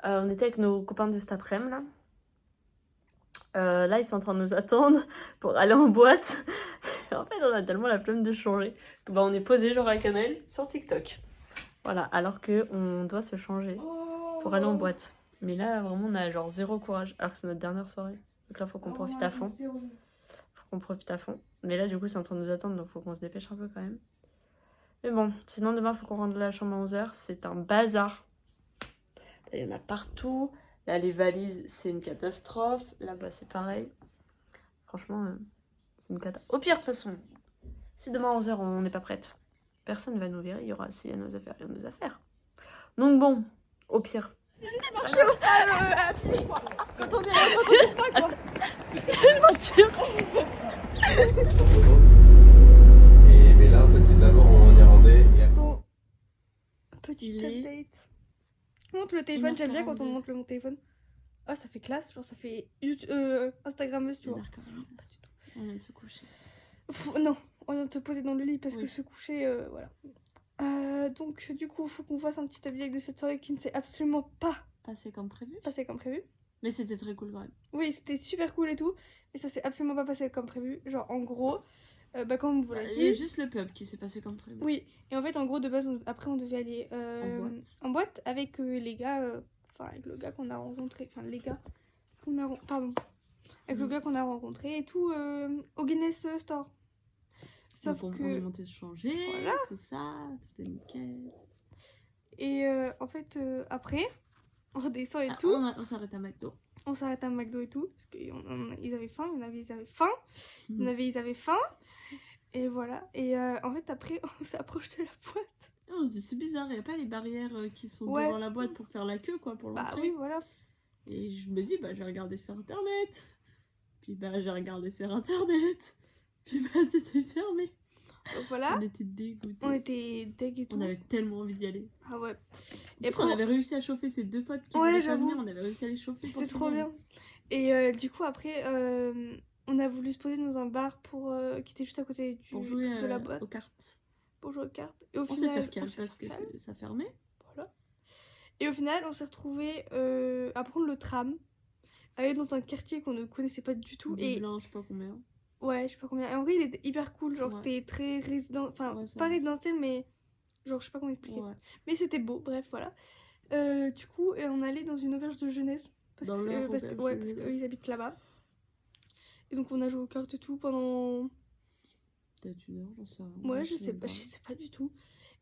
On était avec nos copains de cet après-midi là. Là, ils sont en train de nous attendre pour aller en boîte. En fait, on a tellement la flemme de changer que bah, on est posé genre avec Annelle sur TikTok. Voilà, alors qu'on doit se changer pour aller en boîte. Mais là, vraiment, on a genre zéro courage alors que c'est notre dernière soirée. Donc là, faut qu'on profite à fond. Mais là, du coup, c'est en train de nous attendre, donc faut qu'on se dépêche un peu quand même. Mais bon, sinon, demain, faut qu'on rentre la chambre à 11h. C'est un bazar. Là, il y en a partout. Là, les valises, c'est une catastrophe. Là-bas, c'est pareil. Franchement, c'est une cata. Au pire, de toute façon, si demain à 11h, on n'est pas prête, personne ne va nous virer. Il y aura s'il y a nos affaires, il y a nos affaires. Donc bon, au pire. Quand on est pas quoi. Une voiture. Mais là, en fait, c'est d'abord en irlandais et après. Bon. Petit Il est- update. Montre le téléphone, j'aime bien quand on 1h42. montre mon téléphone. Ah, ça fait classe, genre ça fait Instagrammeuse, tu vois. Pas du tout. On vient de se coucher. Non, on vient de se poser dans le lit parce Oui. que se coucher, voilà. Donc, du coup, faut qu'on fasse un petit update de cette soirée qui ne s'est absolument pas Passé comme prévu. passée comme prévu. Mais c'était très cool quand même. Oui, c'était super cool et tout, mais ça s'est absolument pas passé comme prévu. Genre, en gros, bah, comme on vous l'a Il y a dit. juste le pub qui s'est passé comme prévu. Oui, et en fait, en gros, de base, après, on devait aller en boîte avec les gars, enfin, avec le gars qu'on a rencontré, enfin, les gars qu'on a, pardon, avec le gars qu'on a rencontré et tout, au Guinness Store. Sauf Donc, que. on est monté se changer, Voilà. tout ça, tout est nickel. Et en fait, après, on redescend et tout. On s'arrête à McDo. On s'arrête à un McDo et tout, parce qu'ils avaient faim, il y en avait, ils avaient faim. Il y en avait, ils avaient faim. Et voilà. Et en fait, après, on s'approche de la boîte. Et on se dit, c'est bizarre, il n'y a pas les barrières qui sont Ouais. devant la boîte pour faire la queue, quoi, pour Bah l'entrée. oui, voilà. Et je me dis, bah, je vais regarder sur internet. Puis, bah, j'ai regardé sur internet. Puis, bah, c'était fermé. Donc voilà. On était dégoûtés. On était deg et tout. On avait tellement envie d'y aller. Ah ouais. Et puis, on avait réussi à chauffer ces deux potes qui Ouais, voulaient pas j'avoue. venir. On avait réussi à les chauffer. pour C'était qu'ils trop viennent. bien. Et du coup, après, on a voulu se poser dans un bar qui était juste à côté Pour jouer de la boîte. aux cartes. Pour jouer aux cartes. Et au On s'est final, fait calme parce que ça fermait. Voilà. Et au final, on s'est retrouvés à prendre le tram, aller dans un quartier qu'on ne connaissait pas du tout. Et Dublin, je sais pas combien. ouais, je sais pas combien. Et en vrai, il était hyper cool. Genre, Ouais. c'était très résident. Enfin, Ouais, ça pas va. résidentiel, mais genre, je sais pas comment expliquer. Ouais. Mais c'était beau, bref, voilà. Du coup, on allait dans une auberge de jeunesse. Parce Dans que, leur parce auberge de qu'eux, jeunesse. ils habitent là-bas. Et donc, on a joué aux cartes et tout pendant. Peut-être 1 heure, j'en sais rien. Ouais, je sais pas du tout.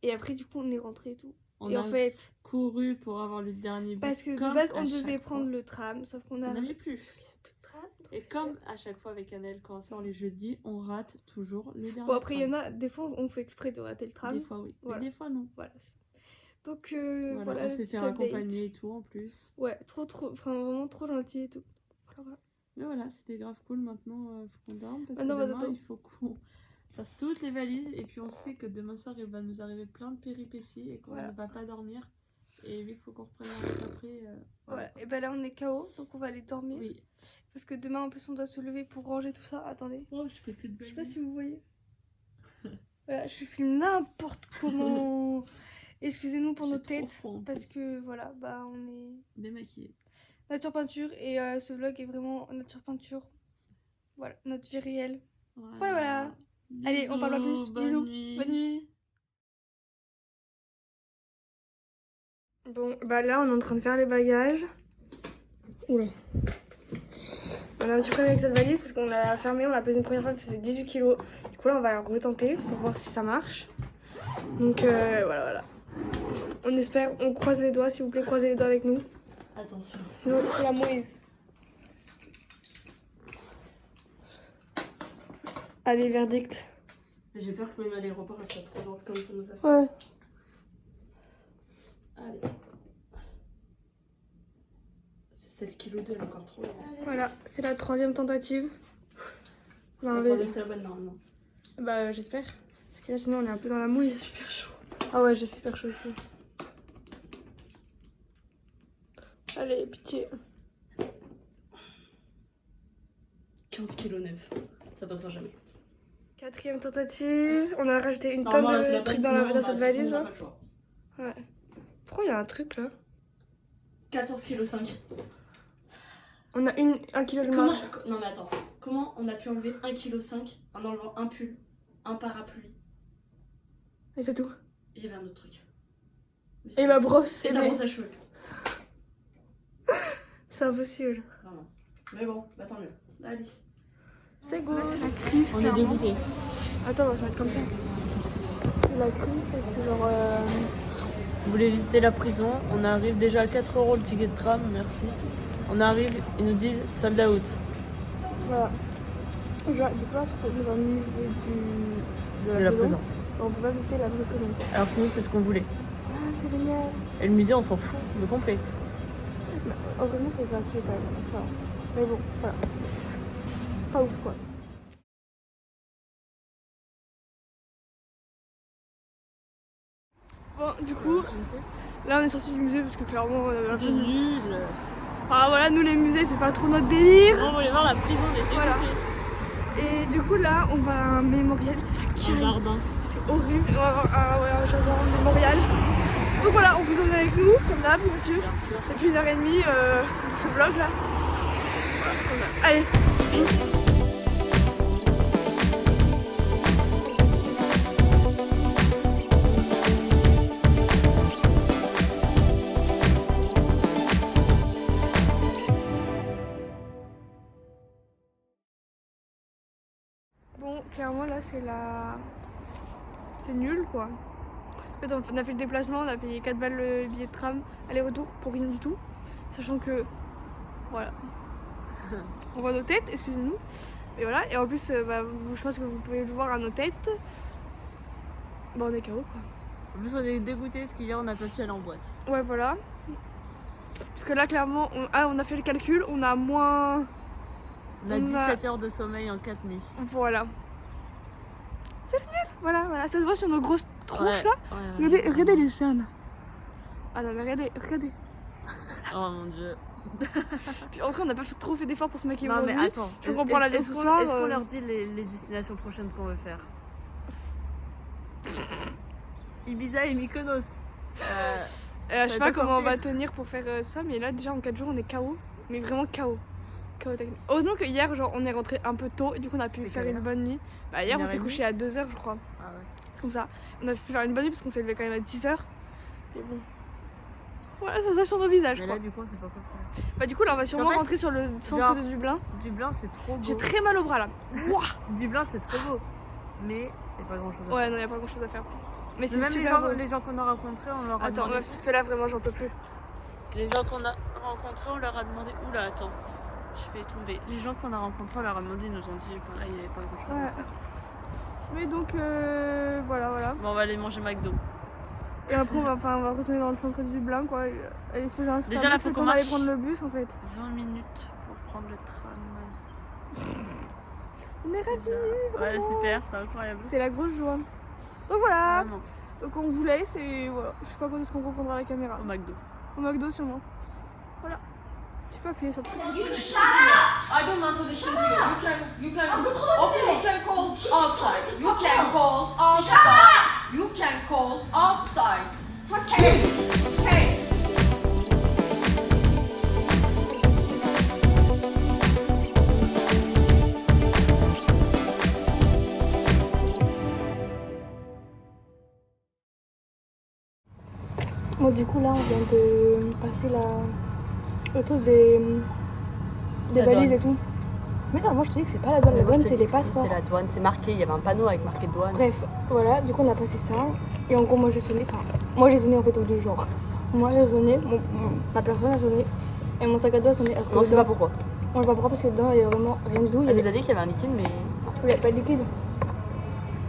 Et après, du coup, on est rentré et tout. On et a en fait, couru pour avoir le dernier bus. parce que de comme base, à on devait chaque prendre fois. le tram, sauf qu'on On a. n'avait plus. Parce qu'il y avait plus de tram. donc Et c'est comme fait. à chaque fois avec Annelle, quand on sort les jeudis, on rate toujours les derniers. Bon, après, il y en a, des fois, on fait exprès de rater le tram. Des fois, oui. Voilà. Mais des fois, non. Voilà. Donc, Voilà, voilà. on le s'est petit fait update. accompagner et tout en plus. Ouais, enfin, vraiment trop gentil et tout. Voilà. Mais voilà, c'était grave cool. Maintenant, faut qu'on dorme parce Maintenant, on que va demain, dodo. il faut qu'on fasse toutes les valises. Et puis, on sait que demain soir, il va nous arriver plein de péripéties et qu'on Voilà. ne va pas dormir. Et vu qu'il faut qu'on reprenne la route après. Voilà. Et ben là, on est KO, donc on va aller dormir. Oui. Parce que demain, en plus, on doit se lever pour ranger tout ça. Attendez. Oh, je fais plus de Je sais pas si vous voyez. Voilà, je filme n'importe comment. Excusez-nous pour nos têtes. Parce que voilà, bah on est démaquillé. nature peinture et ce vlog est vraiment nature peinture. Voilà, notre vie réelle. Voilà. Allez, on parle pas plus. Bonne Bisous. nuit. Bonne nuit. Bon, bah là, on est en train de faire les bagages. Oula. On a un petit problème avec cette valise parce qu'on l'a fermée, on l'a pesée une première fois, elle faisait 18 kilos. Du coup là, on va la retenter pour voir si ça marche. Donc voilà. On espère, on croise les doigts, s'il vous plaît, croisez les doigts avec nous. Attention. Sinon, il faut la mourir. Allez, verdict. J'ai peur que même à l'aéroport, elle soit trop lente comme ça nous a fait. Ouais. Allez. 16 kg d'elle, encore trop lente. Voilà, c'est la 3e tentative. On va La enlever- troisième, c'est la bonne normalement. Bah j'espère. Parce que là sinon on est un peu dans la mouille. C'est super chaud. Ah ouais, j'ai super chaud aussi. Allez, pitié. 15 kg neuf. Ça passera jamais. 4e tentative. On a rajouté une tonne Normalement, là, c'est la de trucs bonne, dans, sinon, dans bah, cette de toute façon, valise on a là. pas le choix. Ouais. Pourquoi il y a un truc là? 14,5 kg. On a 1 kilo de Comment... marge. Non mais attends. Comment on a pu enlever 1,5 kg en enlevant un pull, un parapluie? Et c'est tout. Et il y avait un autre truc. Mais Et c'est- ma brosse. Et ta mais- brosse à cheveux. C'est impossible. Vraiment. Mais bon, bah tant mieux. Allez. C'est go. C'est la crise. On est clairement. dégoûtés. Attends, on va faire comme ça. C'est la crise parce que genre. Vous voulez visiter la prison, on arrive déjà à 4 € le ticket de tram, merci. On arrive, ils nous disent sold out. Voilà. Genre, du coup, là, surtout dans un musée De la prison. On peut pas visiter la vraie prison. Alors que nous, c'est ce qu'on voulait. Ah, c'est génial. Et le musée, on s'en fout, de complet. Heureusement, c'est gratuit quand même, donc ça va. Mais bon, voilà. Pas ouf quoi. Bon, du coup, là on est sorti du musée parce que clairement on avait un C'est peu nul. Ah voilà, nous les musées c'est pas trop notre délire. On voulait voir la prison, on est Voilà. dégoûtés. Et du coup là on va à un mémorial, c'est ça qui Un jardin. c'est horrible. On va avoir un jardin mémorial. Donc voilà, on vous emmène avec nous, comme d'hab bien sûr. Depuis 1h30 de ce vlog là. Voilà, comme d'hab. Allez, bon, clairement là c'est nul quoi. En fait on a fait le déplacement, on a payé 4 balles le billet de tram aller-retour pour rien du tout. Sachant que voilà. On voit nos têtes, excusez-nous. Et voilà, et en plus je pense que vous pouvez le voir à nos têtes. Bah on est KO quoi. En plus, on est dégoûtés parce qu'hier, on n'a pas pu aller en boîte. Ouais voilà. Parce que là clairement on a fait le calcul, on a moins. On a 17 heures de sommeil en 4 nuits. Voilà. C'est génial. Voilà, ça se voit sur nos grosses tronches là. Ouais. Regardez les cernes. Ah non mais regardez. Oh mon dieu. Puis en vrai, on n'a pas trop fait d'efforts pour se maquiller Non mais aujourd'hui. attends, Je reprends l'avion ce soir. Est-ce qu'on leur dit les destinations prochaines qu'on veut faire? Ibiza et Mykonos. Je sais pas comment on va tenir pour faire ça, mais là déjà en 4 jours on est KO. Mais vraiment KO. KO technique. Heureusement que hier, genre, on est rentré un peu tôt et du coup on a pu C'était faire quelle une heure? bonne nuit. Bah, hier on s'est 1h30? couché à 2h, je crois. Ah ouais. C'est comme ça. On a pu faire une bonne nuit parce qu'on s'est levé quand même à 10h. Et bon. Voilà, ça va sur nos visages, Mais quoi. là du coup on sait pas quoi faire. Bah, du coup, là on va sûrement En fait, rentrer sur le centre genre, de Dublin. Dublin c'est trop beau. J'ai très mal au bras là. Ouah. Dublin c'est trop beau. Mais y a pas grand chose à faire. Ouais, non, y a pas grand chose à faire. Mais c'est Même super beau. les gens qu'on a rencontrés, on leur a Attends, demandé. meuf, parce que là vraiment j'en peux plus. Les gens qu'on a rencontrés, on leur a demandé. Oula, attends, je vais tomber. Les gens qu'on a rencontrés, on leur a demandé, ils nous ont dit que là il y avait pas grand chose Ouais. à faire. Mais donc, voilà. Bon, on va aller manger McDo. Et après, on va retourner dans le centre de Dublin, quoi. Aller se poser un Déjà, là, faut qu'on aller marche. prendre le bus, en fait. 20 minutes pour prendre le tram. On est ravis. Ouais super, c'est incroyable. C'est la grosse joie. Donc voilà. Vraiment. Donc on vous laisse et voilà. Je sais pas quand est-ce qu'on reprendra la caméra. Au McDo. Au McDo, sûrement. Voilà. Tu peux appuyer sur le truc. I don't want to listen to you. You can okay, you can call outside. You can call outside. You can call outside. Hey. Bon, du coup, là, on vient de passer le truc des La valises douane. et tout. Mais non, moi je te dis que c'est pas la douane, la douane c'est les passeports. C'est la douane, c'est marqué, il y avait un panneau avec marqué douane. Bref, voilà, du coup on a passé ça. Et en gros, moi j'ai sonné en fait au deux jours. Moi j'ai sonné, ma personne a sonné, et mon sac à dos a sonné. On sait pas pourquoi. On sait pas pourquoi parce que dedans il y a vraiment rien du tout. Il y Elle avait, nous a dit qu'il y avait un liquide, mais il y avait pas de liquide.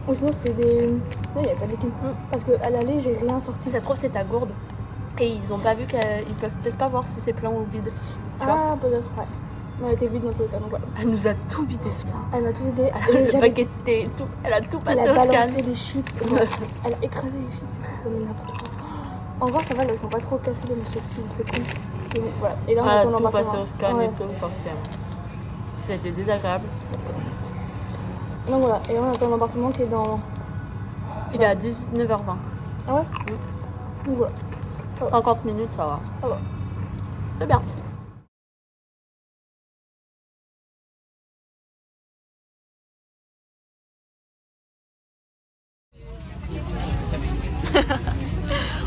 Ou sinon c'était des. Non, il y avait pas de liquide. Parce qu'à l'aller, j'ai rien sorti. si ça se trouve, c'est ta gourde. Et ils ont pas vu qu'ils peuvent peut-être pas voir si c'est plein ou vide. Tu vois. Ah, peut-être, ouais. Non, elle était vide dans tous les cas, donc voilà. Elle nous a tout vidé, putain. Elle m'a tout aidé. Le paquet de thé, tout. Elle a tout passé Elle a au scan. balancé les chips. Elle a écrasé les chips. C'est comme n'importe quoi. En vrai, ça va, elles sont pas trop cassées les chips. C'est cool. Et bon, voilà. Et là, on Elle a attend tout passé l'embarquement. au scan Ouais. et tout. Enfin, ça a été désagréable. Donc voilà. Et on attend l'embarquement qui est dans. Il est à 19h20. Ah ouais. Donc voilà. 50 minutes, ça va. Ça va. C'est bien.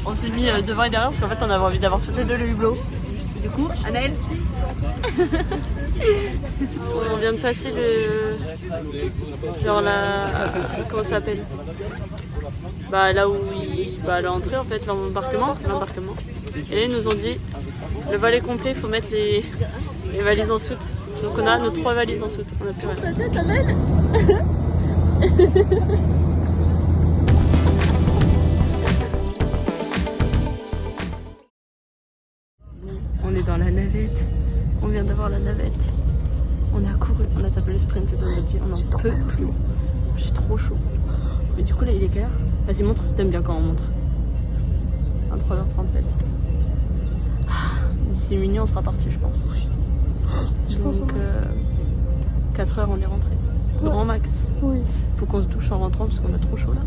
On s'est mis devant et derrière parce qu'en fait on avait envie d'avoir toutes les deux le hublot. Et du coup, Anaël on vient de passer genre comment ça s'appelle, là où l'entrée en fait, l'embarquement. Et là, ils nous ont dit le valet complet, il faut mettre les valises en soute. Donc on a nos 3 valises en soute. On a plus rien. On est dans la navette. On vient d'avoir la navette. On a couru, on a tapé le sprint et on a dit on en peut plus. J'ai trop chaud. Mais du coup là il est quelle heure? Vas-y montre, t'aimes bien quand on montre. 23h37. D'ici minuit on sera parti je pense. Donc 4h on est rentré. Grand max. Oui. Faut qu'on se douche en rentrant parce qu'on a trop chaud là.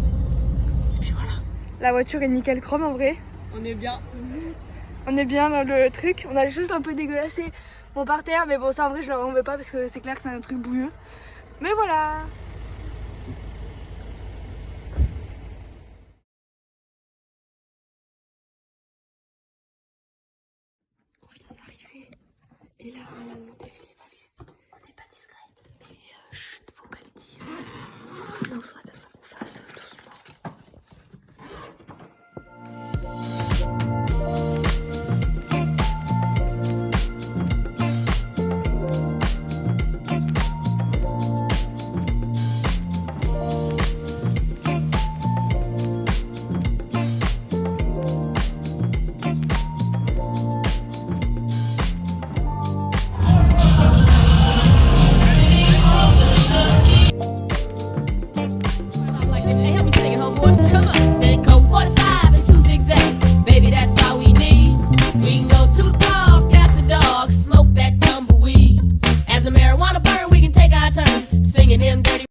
Et puis voilà. La voiture est nickel chrome en vrai. On est bien. On est bien dans le truc. On a juste un peu dégueulassé mon parterre. Mais bon, ça en vrai, je leur en veux pas parce que c'est clair que c'est un truc bouilleux. Mais voilà. On vient d'arriver. Et là, on a monté